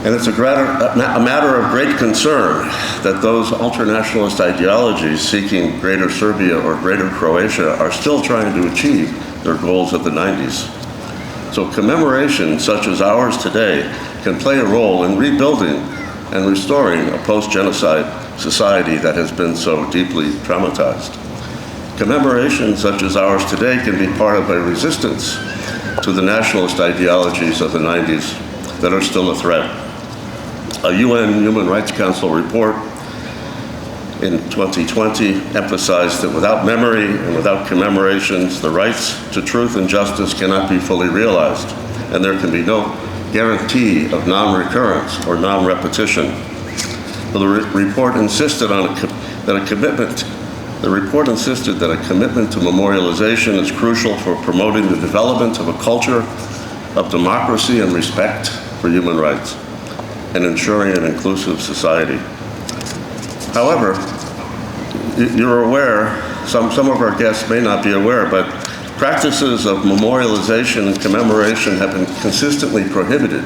And it's a matter of great concern that those ultranationalist ideologies seeking Greater Serbia or Greater Croatia are still trying to achieve their goals of the 90s. So commemoration such as ours today can play a role in rebuilding and restoring a post-genocide society that has been so deeply traumatized. Commemoration such as ours today can be part of a resistance to the nationalist ideologies of the 90s that are still a threat. A UN Human Rights Council report in 2020 emphasized that without memory and without commemorations, the rights to truth and justice cannot be fully realized, and there can be no guarantee of non-recurrence or non-repetition. The report insisted that a commitment to memorialization is crucial for promoting the development of a culture of democracy and respect for human rights and ensuring an inclusive society. However, you're aware, some of our guests may not be aware, but practices of memorialization and commemoration have been consistently prohibited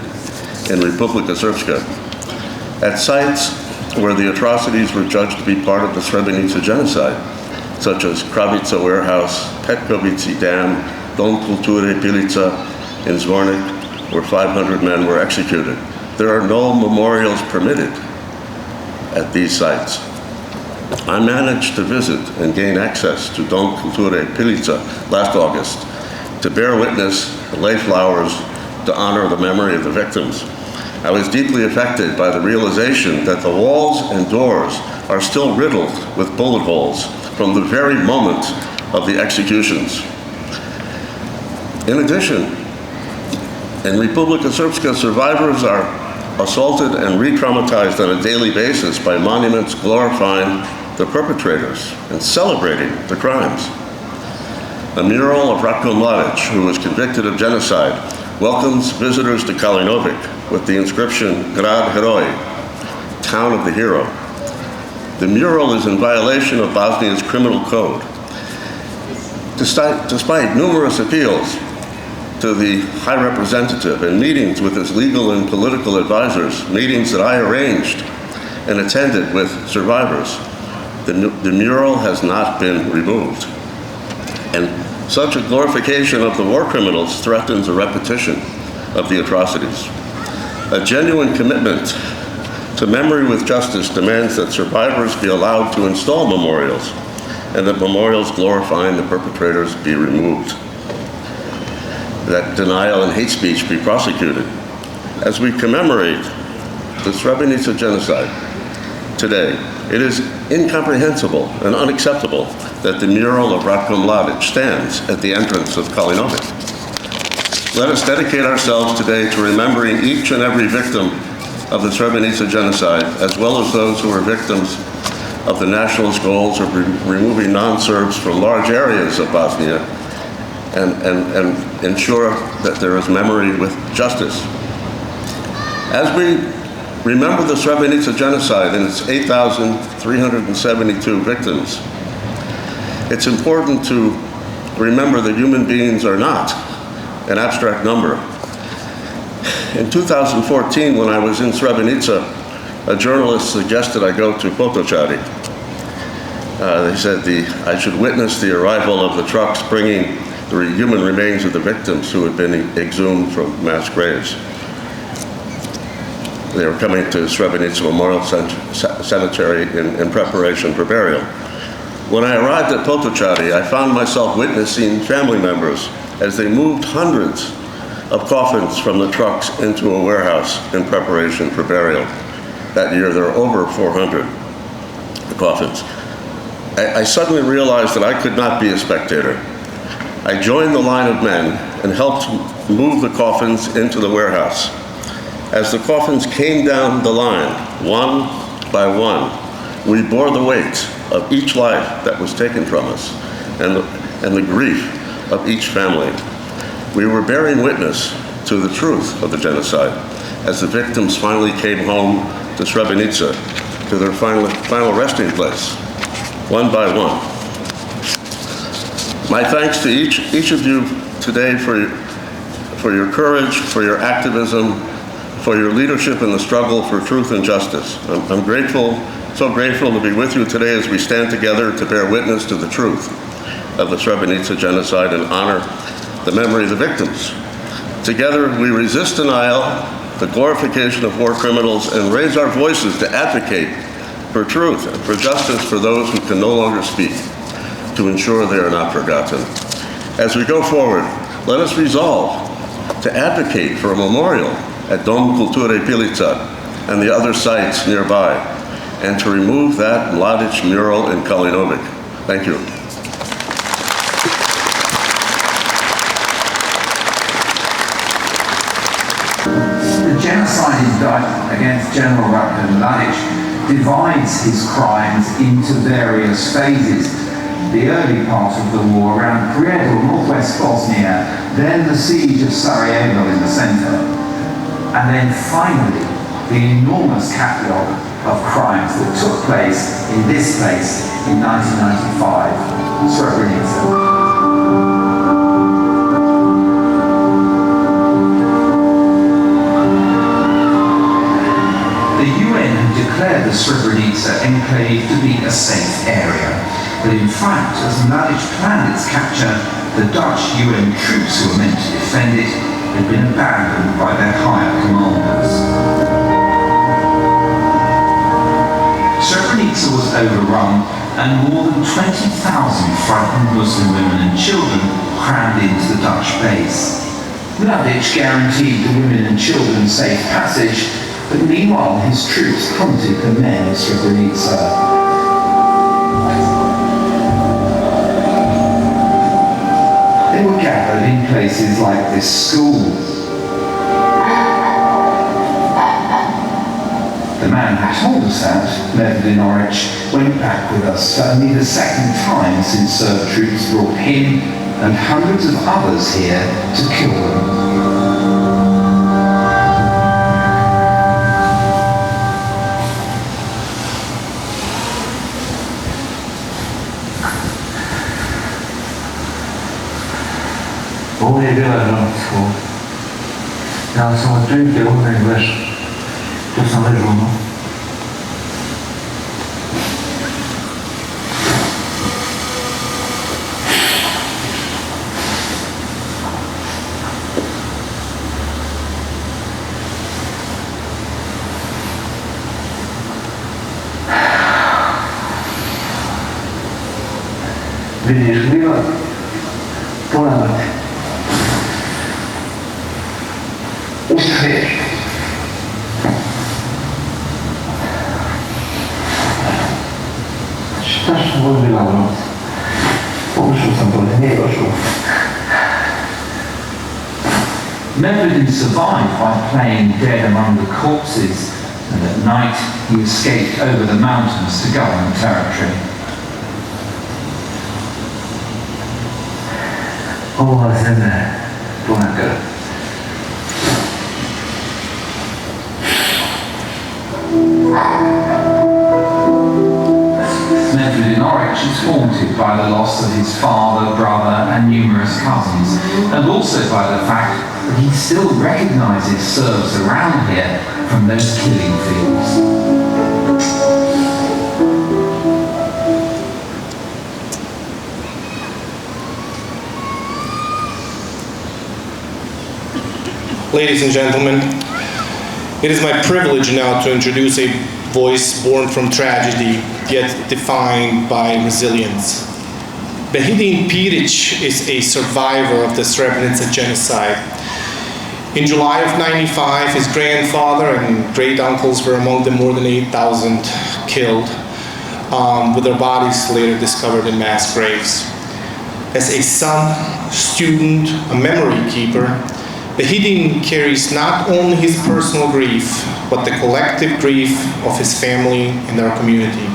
in Republika Srpska. At sites where the atrocities were judged to be part of the Srebrenica genocide, such as Kravica Warehouse, Petkovici Dam, Dom Kulture Pilica in Zvornik, where 500 men were executed. There are no memorials permitted at these sites. I managed to visit and gain access to Dom Kulture Pilica last August to bear witness and lay flowers to honor the memory of the victims. I was deeply affected by the realization that the walls and doors are still riddled with bullet holes from the very moment of the executions. In addition, in Republika Srpska, survivors are assaulted and re-traumatized on a daily basis by monuments glorifying the perpetrators and celebrating the crimes. A mural of Ratko Mladic, who was convicted of genocide, welcomes visitors to Kalinovic with the inscription Grad Heroj, Town of the Hero. The mural is in violation of Bosnia's criminal code. Despite numerous appeals to the High Representative and meetings with his legal and political advisors, meetings that I arranged and attended with survivors, the mural has not been removed. And such a glorification of the war criminals threatens a repetition of the atrocities. A genuine commitment to memory with justice demands that survivors be allowed to install memorials and that memorials glorifying the perpetrators be removed. That denial and hate speech be prosecuted. As we commemorate the Srebrenica genocide today, it is incomprehensible and unacceptable that the mural of Ratko Mladic stands at the entrance of Kalinovic. Let us dedicate ourselves today to remembering each and every victim of the Srebrenica genocide, as well as those who are victims of the nationalist goals of removing non-Serbs from large areas of Bosnia and ensure that there is memory with justice. As we remember the Srebrenica genocide and its 8,372 victims, it's important to remember that human beings are not an abstract number. In 2014, when I was in Srebrenica, a journalist suggested I go to Potocari. They said I should witness the arrival of the trucks bringing the human remains of the victims who had been exhumed from mass graves. They were coming to Srebrenica Memorial Cemetery in preparation for burial. When I arrived at Potocari, I found myself witnessing family members as they moved hundreds of coffins from the trucks into a warehouse in preparation for burial. That year, there were over 400 coffins. I suddenly realized that I could not be a spectator. I joined the line of men and helped move the coffins into the warehouse. As the coffins came down the line, one by one, we bore the weight of each life that was taken from us and the grief of each family. We were bearing witness to the truth of the genocide as the victims finally came home to Srebrenica to their final resting place, one by one. My thanks to each of you today for your courage, for your activism, for your leadership in the struggle for truth and justice. I'm grateful, so grateful to be with you today as we stand together to bear witness to the truth of the Srebrenica genocide and honor the memory of the victims. Together, we resist denial, the glorification of war criminals, and raise our voices to advocate for truth and for justice for those who can no longer speak, to ensure they are not forgotten. As we go forward, let us resolve to advocate for a memorial at Dom Kultury Pilica and the other sites nearby, and to remove that Mladic mural in Kalinovic. Thank you. The genocide indictment against General Ratko Mladic divides his crimes into various phases. The early part of the war around Prijedor, northwest Bosnia, then the siege of Sarajevo in the center, and then finally the enormous catalogue of crimes that took place in this place in 1995, Srebrenica. The UN declared the Srebrenica enclave to be a safe area, but in fact, as Mladic planned its capture, the Dutch UN troops who were meant to defend it had been abandoned by their higher commanders. Srebrenica was overrun and more than 20,000 frightened Muslim women and children crammed into the Dutch base. Mladic guaranteed the women and children safe passage, but meanwhile his troops hunted the men of Srebrenica. They were gathered in places like this school. The man who told us that, Srebrenica, went back with us for only the second time since Serb troops brought him and hundreds of others here to kill them. Ovo je bila žalostko. Ja sam otprilike uvijek veš, tu sam ležao, no. Vidiš, bila ponavljati. Uspjeh. Šta sam odbila vrati? Pokušao sam to, nije došlo. Mevlidin survived by playing dead among the corpses, and at night he escaped over the mountains to government territory. Ova zemlja je puna krvi. Srebrenica is haunted by the loss of his father, brother and numerous cousins, and also by the fact that he still recognises Serbs around here from those killing fields. Ladies and gentlemen, it is my privilege now to introduce a voice born from tragedy, yet defined by resilience. Behidin Piric is a survivor of the Srebrenica genocide. In July of '95, his grandfather and great-uncles were among the more than 8,000 killed, with their bodies later discovered in mass graves. As a son, student, a memory keeper, Behidin carries not only his personal grief, but the collective grief of his family and our community.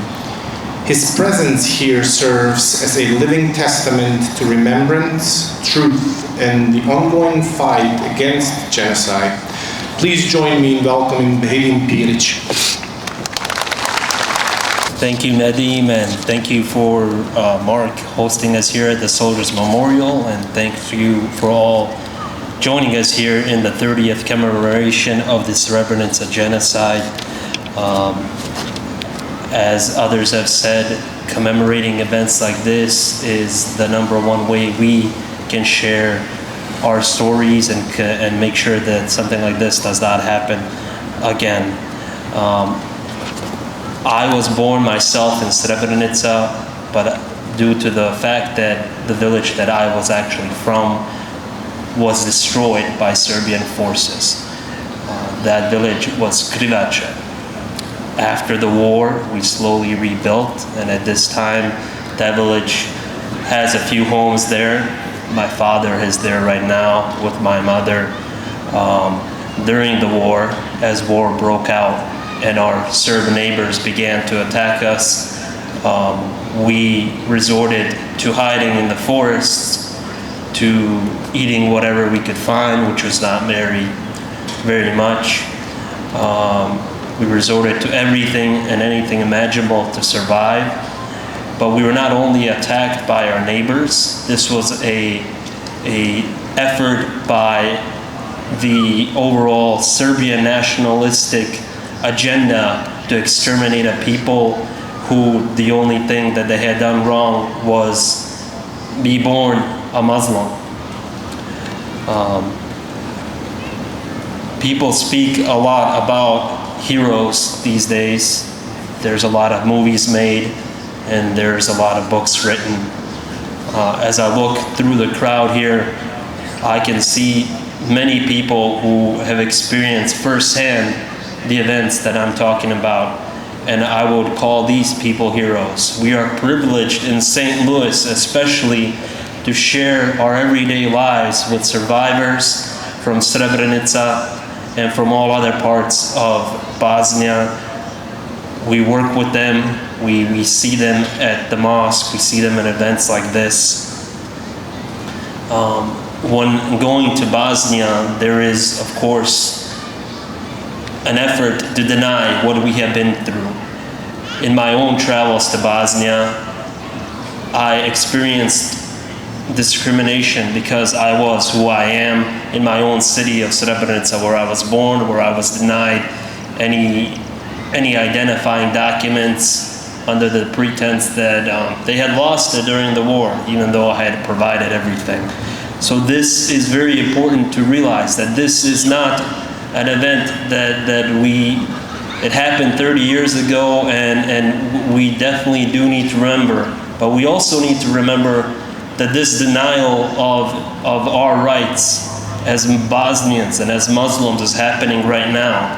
His presence here serves as a living testament to remembrance, truth, and the ongoing fight against genocide. Please join me in welcoming Behidin Piric. Thank you, Nadim, and thank you for Mark hosting us here at the Soldiers Memorial, and thank you for all joining us here in the 30th commemoration of the Srebrenica genocide. As others have said, commemorating events like this is the #1 way we can share our stories and make sure that something like this does not happen again. I was born myself in Srebrenica, but due to the fact that the village that I was actually from was destroyed by Serbian forces. That village was Krivace. After the war, we slowly rebuilt, and at this time, that village has a few homes there. My father is there right now with my mother. During the war, as war broke out and our Serb neighbors began to attack us, we resorted to hiding in the forests, to eating whatever we could find, which was not very much. We resorted to everything and anything imaginable to survive. But we were not only attacked by our neighbors, this was a effort by the overall Serbian nationalistic agenda to exterminate a people who the only thing that they had done wrong was be born a Muslim. People speak a lot about heroes these days. There's a lot of movies made and there's a lot of books written. As I look through the crowd here, I can see many people who have experienced firsthand the events that I'm talking about, and I would call these people heroes. We are privileged in St. Louis especially to share our everyday lives with survivors from Srebrenica and from all other parts of Bosnia. We work with them, we see them at the mosque, we see them in events like this. When going to Bosnia, there is, of course, an effort to deny what we have been through. In my own travels to Bosnia, I experienced discrimination because I was who I am in my own city of Srebrenica, where I was born, where I was denied any identifying documents under the pretense that they had lost it during the war, even though I had provided everything. So this is very important to realize, that this is not an event it happened 30 years ago, and we definitely do need to remember. But we also need to remember that this denial of our rights as Bosnians and as Muslims is happening right now.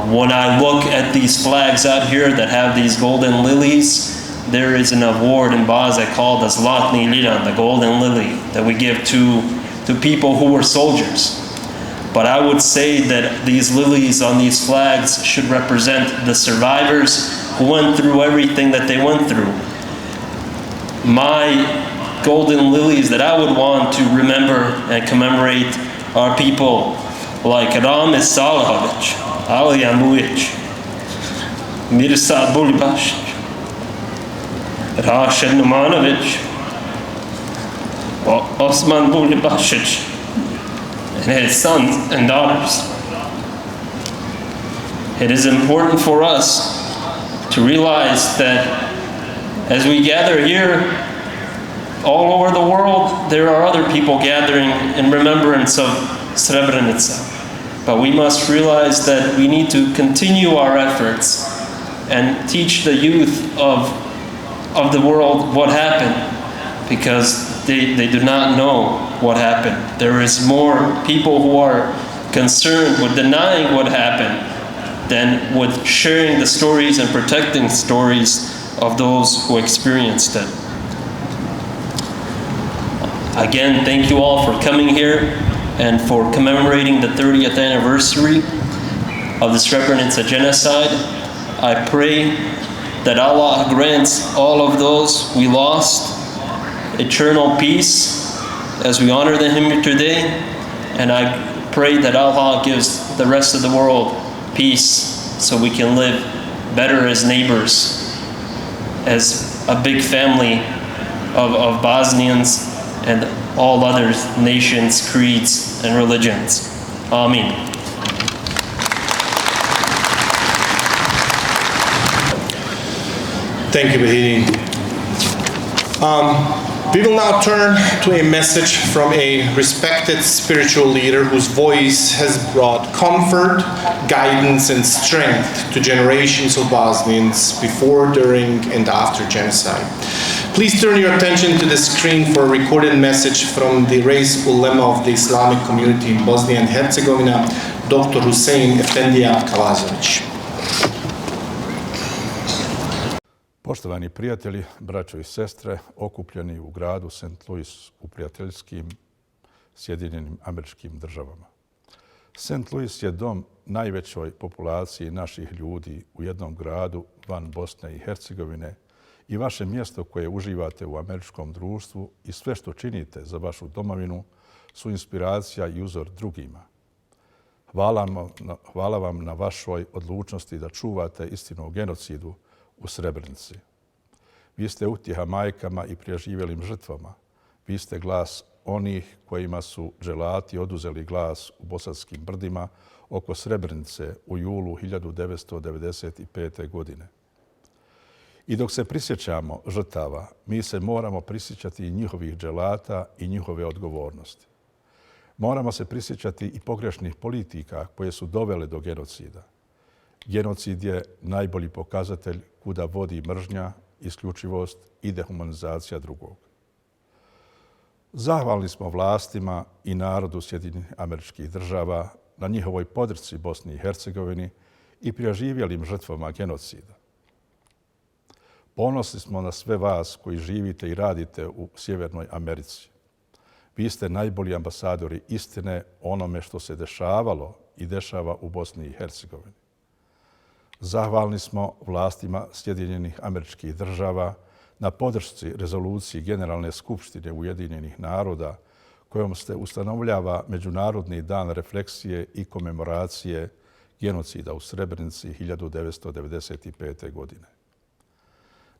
When I look at these flags out here that have these golden lilies, there is an award in Bosnia called the Zlatni Lilan, the golden lily, that we give to people who were soldiers. But I would say that these lilies on these flags should represent the survivors who went through everything that they went through. My golden lilies that I would want to remember and commemorate are people like Ramis Salahovic, Alija Mujic, Mirsad Bulibašić, Rashid Numanovic, Osman Bulibašić, and his sons and daughters. It is important for us to realize that as we gather here, all over the world, there are other people gathering in remembrance of Srebrenica. But we must realize that we need to continue our efforts and teach the youth of the world what happened, because they do not know what happened. There is more people who are concerned with denying what happened than with sharing the stories and protecting stories of those who experienced it. Again, thank you all for coming here and for commemorating the 30th anniversary of the Srebrenica genocide. I pray that Allah grants all of those we lost eternal peace as we honor them here today, and I pray that Allah gives the rest of the world peace so we can live better as neighbors, as a big family of Bosnians and all other nations, creeds, and religions. Amen. Thank you, Bahini. We will now turn to a message from a respected spiritual leader whose voice has brought comfort, guidance, and strength to generations of Bosnians before, during, and after genocide. Please turn your attention to the screen for a recorded message from the Reis Ulema of the Islamic community in Bosnia and Herzegovina, Dr. Hussein Efendija Kavazović. Poštovani prijatelji, braćo i sestre, okupljeni u gradu St. Louis u prijateljskim Sjedinjenim Američkim Državama. St. Louis je dom najvećoj populaciji naših ljudi u jednom gradu van Bosne i Hercegovine i vaše mjesto koje uživate u američkom društvu i sve što činite za vašu domovinu su inspiracija i uzor drugima. Hvala vam na vašoj odlučnosti da čuvate istinu o genocidu u Srebrenici. Vi ste utjeha majkama i preživjelim žrtvama. Vi ste glas onih kojima su dželati oduzeli glas u Bosanskim brdima oko Srebrenice u julu 1995. godine. I dok se prisjećamo žrtava, mi se moramo prisjećati i njihovih dželata i njihove odgovornosti. Moramo se prisjećati i pogrešnih politika koje su dovele do genocida. Genocid je najbolji pokazatelj kuda vodi mržnja, isključivost i dehumanizacija drugog. Zahvalni smo vlastima i narodu Sjedinjenih Američkih Država na njihovoj podršci Bosni i Hercegovini i preživjelim žrtvama genocida. Ponosni smo na sve vas koji živite i radite u Sjevernoj Americi. Vi ste najbolji ambasadori istine onome što se dešavalo i dešava u Bosni i Hercegovini. Zahvalni smo vlastima Sjedinjenih Američkih Država na podršci rezoluciji Generalne skupštine Ujedinjenih naroda kojom se ustanovljava Međunarodni dan refleksije i komemoracije genocida u Srebrenici 1995. godine.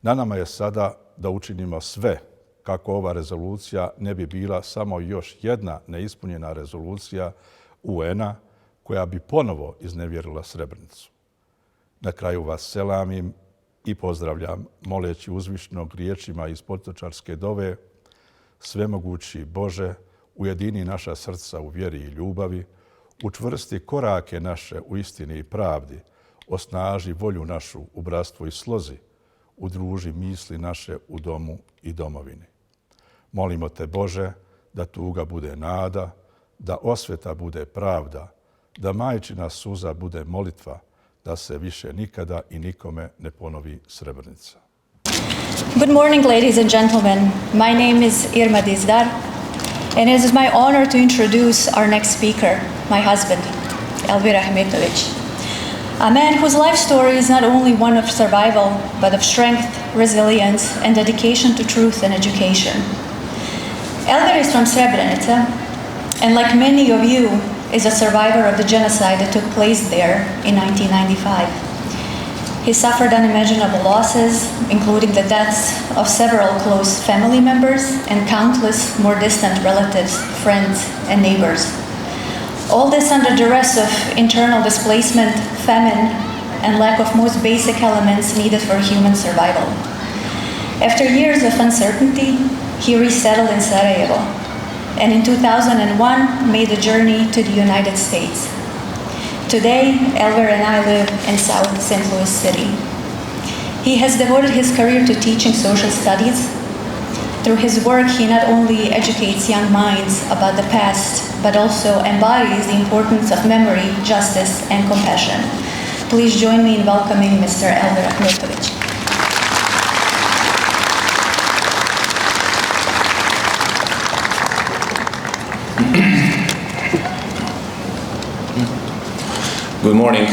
Na nama je sada da učinimo sve kako ova rezolucija ne bi bila samo još jedna neispunjena rezolucija UN-a koja bi ponovo iznevjerila Srebrenicu. Na kraju vas selamim i pozdravljam, moleći uzvišnog riječima iz potočarske dove: Svemogući Bože, ujedini naša srca u vjeri i ljubavi, učvrsti korake naše u istini i pravdi, osnaži volju našu u bratstvu i slozi, udruži misli naše u domu i domovini. Molimo te, Bože, da tuga bude nada, da osveta bude pravda, da majčina suza bude molitva, da se više nikada i nikome ne ponovi Srebrenica. Good morning, ladies and gentlemen. My name is Irma Dizdar, and it is my honor to introduce our next speaker, my husband, Elvir Ahmetović, a man whose life story is not only one of survival, but of strength, resilience, and dedication to truth and education. Elvir is from Srebrenica, and like many of you, is a survivor of the genocide that took place there in 1995. He suffered unimaginable losses, including the deaths of several close family members and countless more distant relatives, friends, and neighbors. All this under duress of internal displacement, famine, and lack of most basic elements needed for human survival. After years of uncertainty, he resettled in Sarajevo, and in 2001 made a journey to the United States. Today, Elvir and I live in South St. Louis City. He has devoted his career to teaching social studies. Through his work, he not only educates young minds about the past, but also embodies the importance of memory, justice, and compassion. Please join me in welcoming Mr. Elvir Ahmetović. Good morning.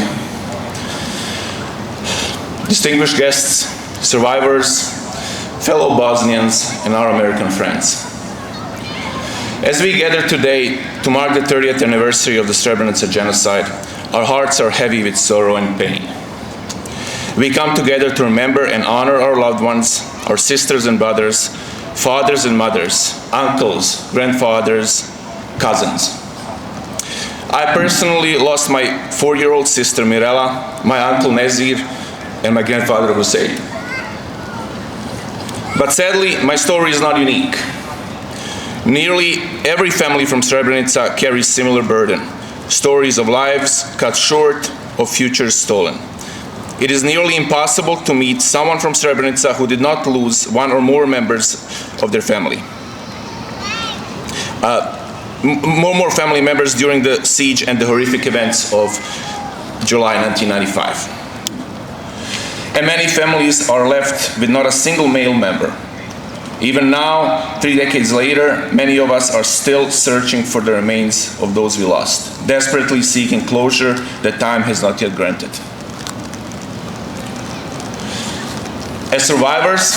Distinguished guests, survivors, fellow Bosnians, and our American friends. As we gather today to mark the 30th anniversary of the Srebrenica genocide, our hearts are heavy with sorrow and pain. We come together to remember and honor our loved ones, our sisters and brothers, fathers and mothers, uncles, grandfathers, cousins. I personally lost my 4-year-old sister Mirella, my uncle Nezir, and my grandfather Hussein. But sadly, my story is not unique. Nearly every family from Srebrenica carries similar burden. Stories of lives cut short, of futures stolen. It is nearly impossible to meet someone from Srebrenica who did not lose one or more members of their family. More family members during the siege and the horrific events of July 1995. And many families are left with not a single male member. Even now, 3 decades later, many of us are still searching for the remains of those we lost, desperately seeking closure that time has not yet granted. As survivors,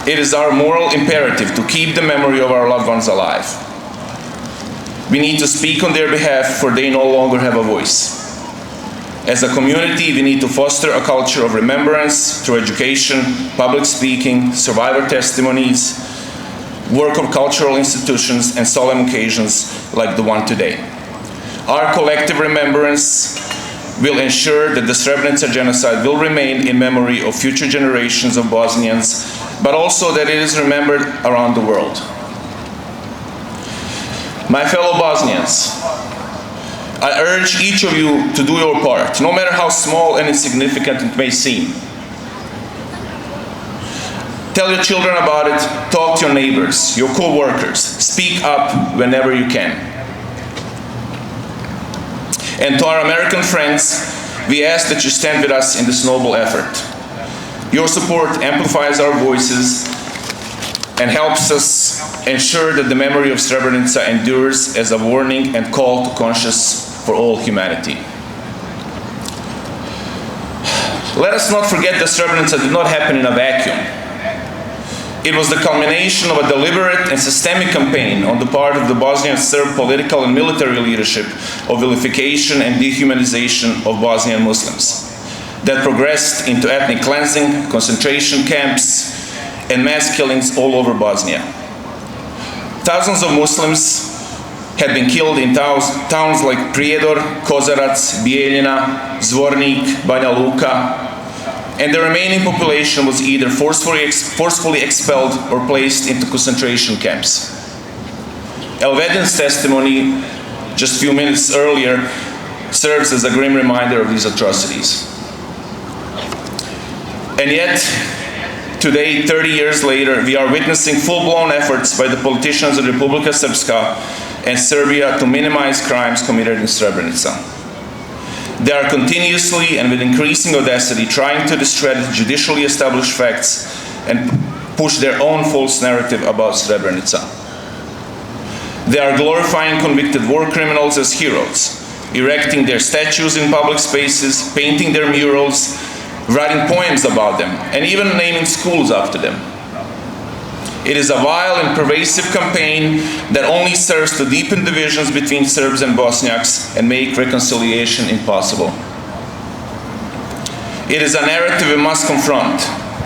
it is our moral imperative to keep the memory of our loved ones alive. We need to speak on their behalf, for they no longer have a voice. As a community, we need to foster a culture of remembrance through education, public speaking, survivor testimonies, work of cultural institutions, and solemn occasions like the one today. Our collective remembrance will ensure that the Srebrenica genocide will remain in memory of future generations of Bosnians, but also that it is remembered around the world. My fellow Bosnians, I urge each of you to do your part, no matter how small and insignificant it may seem. Tell your children about it, talk to your neighbors, your co-workers, speak up whenever you can. And to our American friends, we ask that you stand with us in this noble effort. Your support amplifies our voices and helps us ensure that the memory of Srebrenica endures as a warning and call to conscience for all humanity. Let us not forget that Srebrenica did not happen in a vacuum. It was the culmination of a deliberate and systemic campaign on the part of the Bosnian Serb political and military leadership of vilification and dehumanization of Bosnian Muslims that progressed into ethnic cleansing, concentration camps, and mass killings all over Bosnia. Thousands of Muslims had been killed in towns like Prijedor, Kozarac, Bijeljina, Zvornik, Banja Luka, and the remaining population was either forcefully expelled or placed into concentration camps. Elvedin's testimony, just a few minutes earlier, serves as a grim reminder of these atrocities. And yet, today, 30 years later, we are witnessing full-blown efforts by the politicians of Republika Srpska and Serbia to minimize crimes committed in Srebrenica. They are continuously and with increasing audacity trying to discredit judicially established facts and push their own false narrative about Srebrenica. They are glorifying convicted war criminals as heroes, erecting their statues in public spaces, painting their murals, writing poems about them, and even naming schools after them. It is a vile and pervasive campaign that only serves to deepen divisions between Serbs and Bosniaks and make reconciliation impossible. It is a narrative we must confront,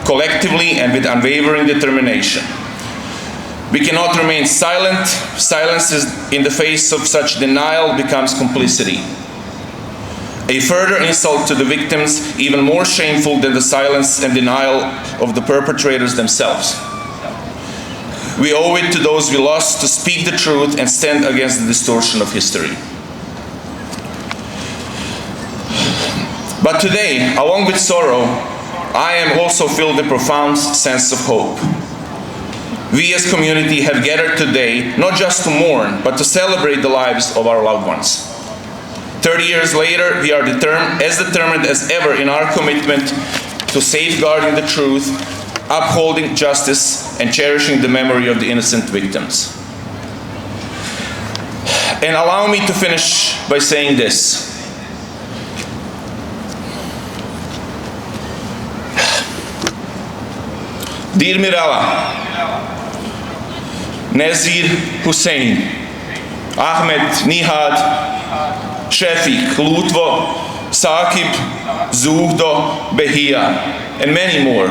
collectively and with unwavering determination. We cannot remain silent. Silence in the face of such denial becomes complicity. A further insult to the victims, even more shameful than the silence and denial of the perpetrators themselves. We owe it to those we lost to speak the truth and stand against the distortion of history. But today, along with sorrow, I am also filled with a profound sense of hope. We as community have gathered today not just to mourn, but to celebrate the lives of our loved ones. 30 years later, we are determined as ever in our commitment to safeguarding the truth, upholding justice, and cherishing the memory of the innocent victims. And allow me to finish by saying this. Dear Mirella, Nezir, Hussein, Ahmed, Nihad, Šefik, Lutvo, Sakib, Zuhdo, Behia, and many more.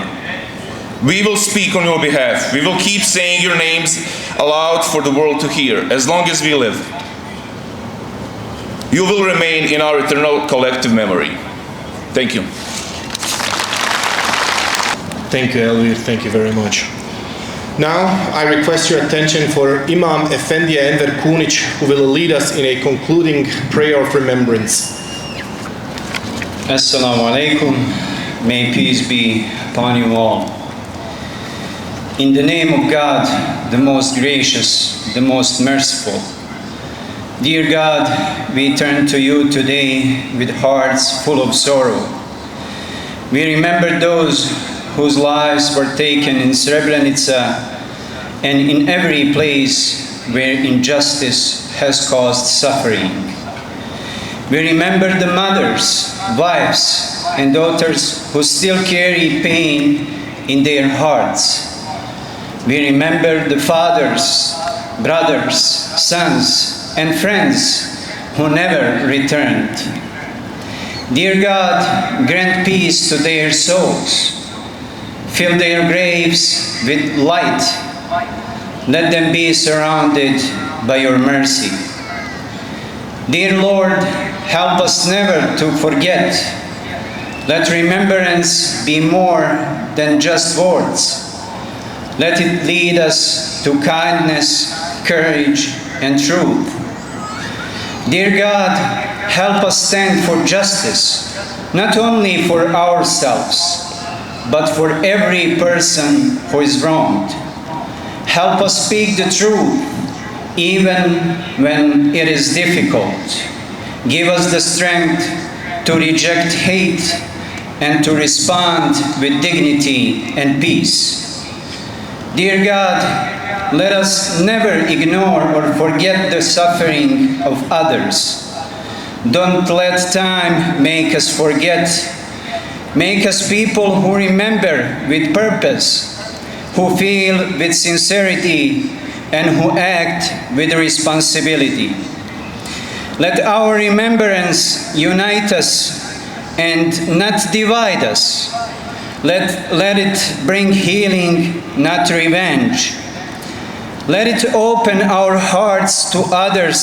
We will speak on your behalf. We will keep saying your names aloud for the world to hear, as long as we live. You will remain in our eternal collective memory. Thank you. Thank you, Elvir. Thank you very much. Now, I request your attention for Imam Efendi Enver Kunic, who will lead us in a concluding prayer of remembrance. Assalamu alaikum. May peace be upon you all. In the name of God, the most gracious, the most merciful. Dear God, we turn to you today with hearts full of sorrow. We remember those whose lives were taken in Srebrenica and in every place where injustice has caused suffering. We remember the mothers, wives, and daughters who still carry pain in their hearts. We remember the fathers, brothers, sons, and friends who never returned. Dear God, grant peace to their souls. Fill their graves with light. Let them be surrounded by your mercy. Dear Lord, help us never to forget. Let remembrance be more than just words. Let it lead us to kindness, courage, and truth. Dear God, help us stand for justice, not only for ourselves, but for every person who is wronged. Help us speak the truth, even when it is difficult. Give us the strength to reject hate and to respond with dignity and peace. Dear God, let us never ignore or forget the suffering of others. Don't let time make us forget. Make us people who remember with purpose, who feel with sincerity, and who act with responsibility. Let our remembrance unite us and not divide us. Let it bring healing, not revenge. Let it open our hearts to others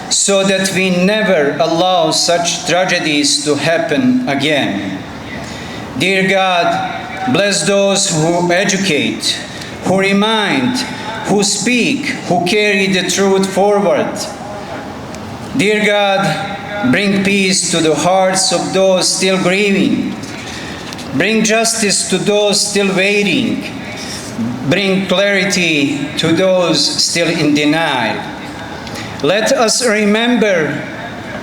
so that we never allow such tragedies to happen again. Dear God, bless those who educate, who remind, who speak, who carry the truth forward. Dear God, bring peace to the hearts of those still grieving. Bring justice to those still waiting. Bring clarity to those still in denial. Let us remember,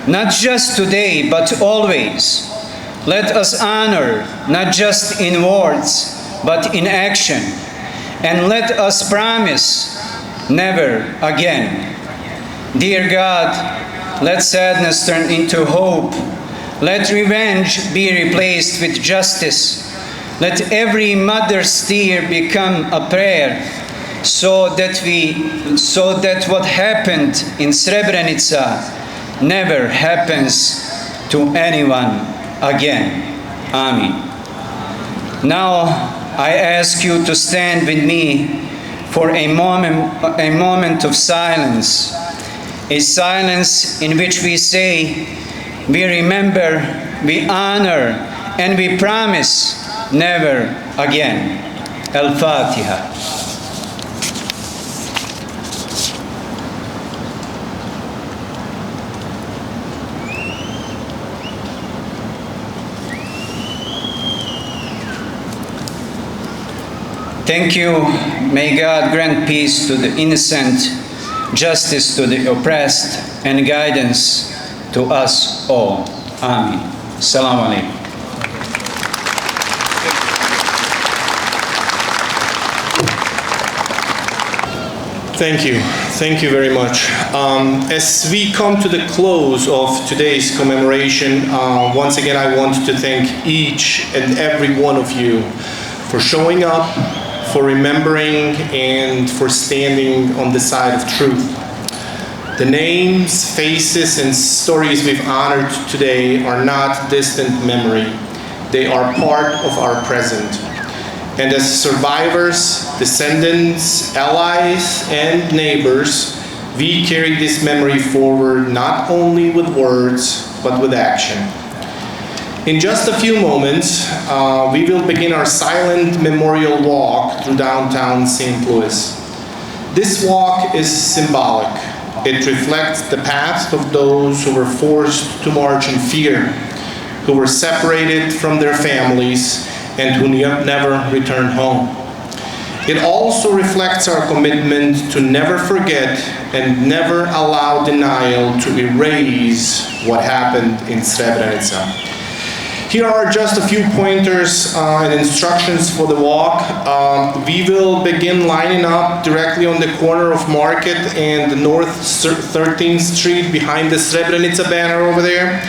not just today, but always. Let us honor, not just in words, but in action. And let us promise, never again. Dear God, let sadness turn into hope. Let revenge be replaced with justice. Let every mother's tear become a prayer, so that what happened in Srebrenica never happens to anyone again. Amen. Now I ask you to stand with me for a moment of silence, a silence in which we say, we remember, we honor, and we promise never again. Al-Fatiha. Thank you. May God grant peace to the innocent, justice to the oppressed, and guidance to us all. Amen. Assalamu alaikum. Thank you. Thank you very much. As we come to the close of today's commemoration, once again I want to thank each and every one of you for showing up, for remembering, and for standing on the side of truth. The names, faces, and stories we've honored today are not distant memory. They are part of our present. And as survivors, descendants, allies, and neighbors, we carry this memory forward not only with words, but with action. In just a few moments, we will begin our silent memorial walk through downtown St. Louis. This walk is symbolic. It reflects the path of those who were forced to march in fear, who were separated from their families, and who never returned home. It also reflects our commitment to never forget and never allow denial to erase what happened in Srebrenica. Here are just a few pointers and instructions for the walk. We will begin lining up directly on the corner of Market and North 13th Street behind the Srebrenica banner over there.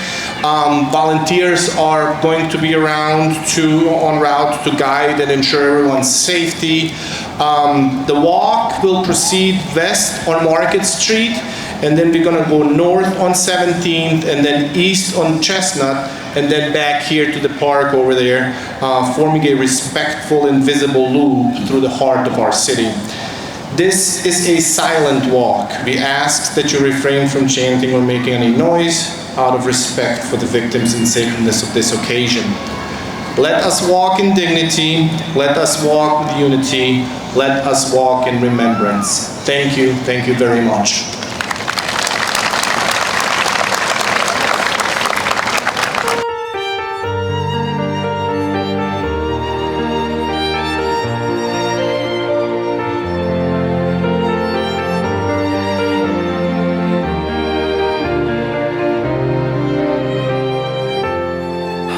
Volunteers are going to be around en route to guide and ensure everyone's safety. The walk will proceed west on Market Street, and then we're going to go north on 17th, and then east on Chestnut, and then back here to the park over there, forming a respectful and visible loop through the heart of our city. This is a silent walk. We ask that you refrain from chanting or making any noise out of respect for the victims and sacredness of this occasion. Let us walk in dignity. Let us walk with unity. Let us walk in remembrance. Thank you. Thank you very much.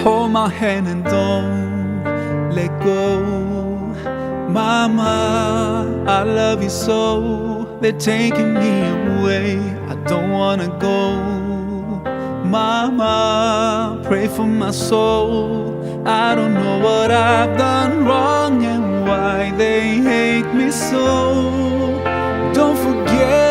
Hold my hand and don't let go. Mama, I love you so. They're taking me away. I don't wanna go. Mama, pray for my soul. I don't know what I've done wrong and why they hate me so. Don't forget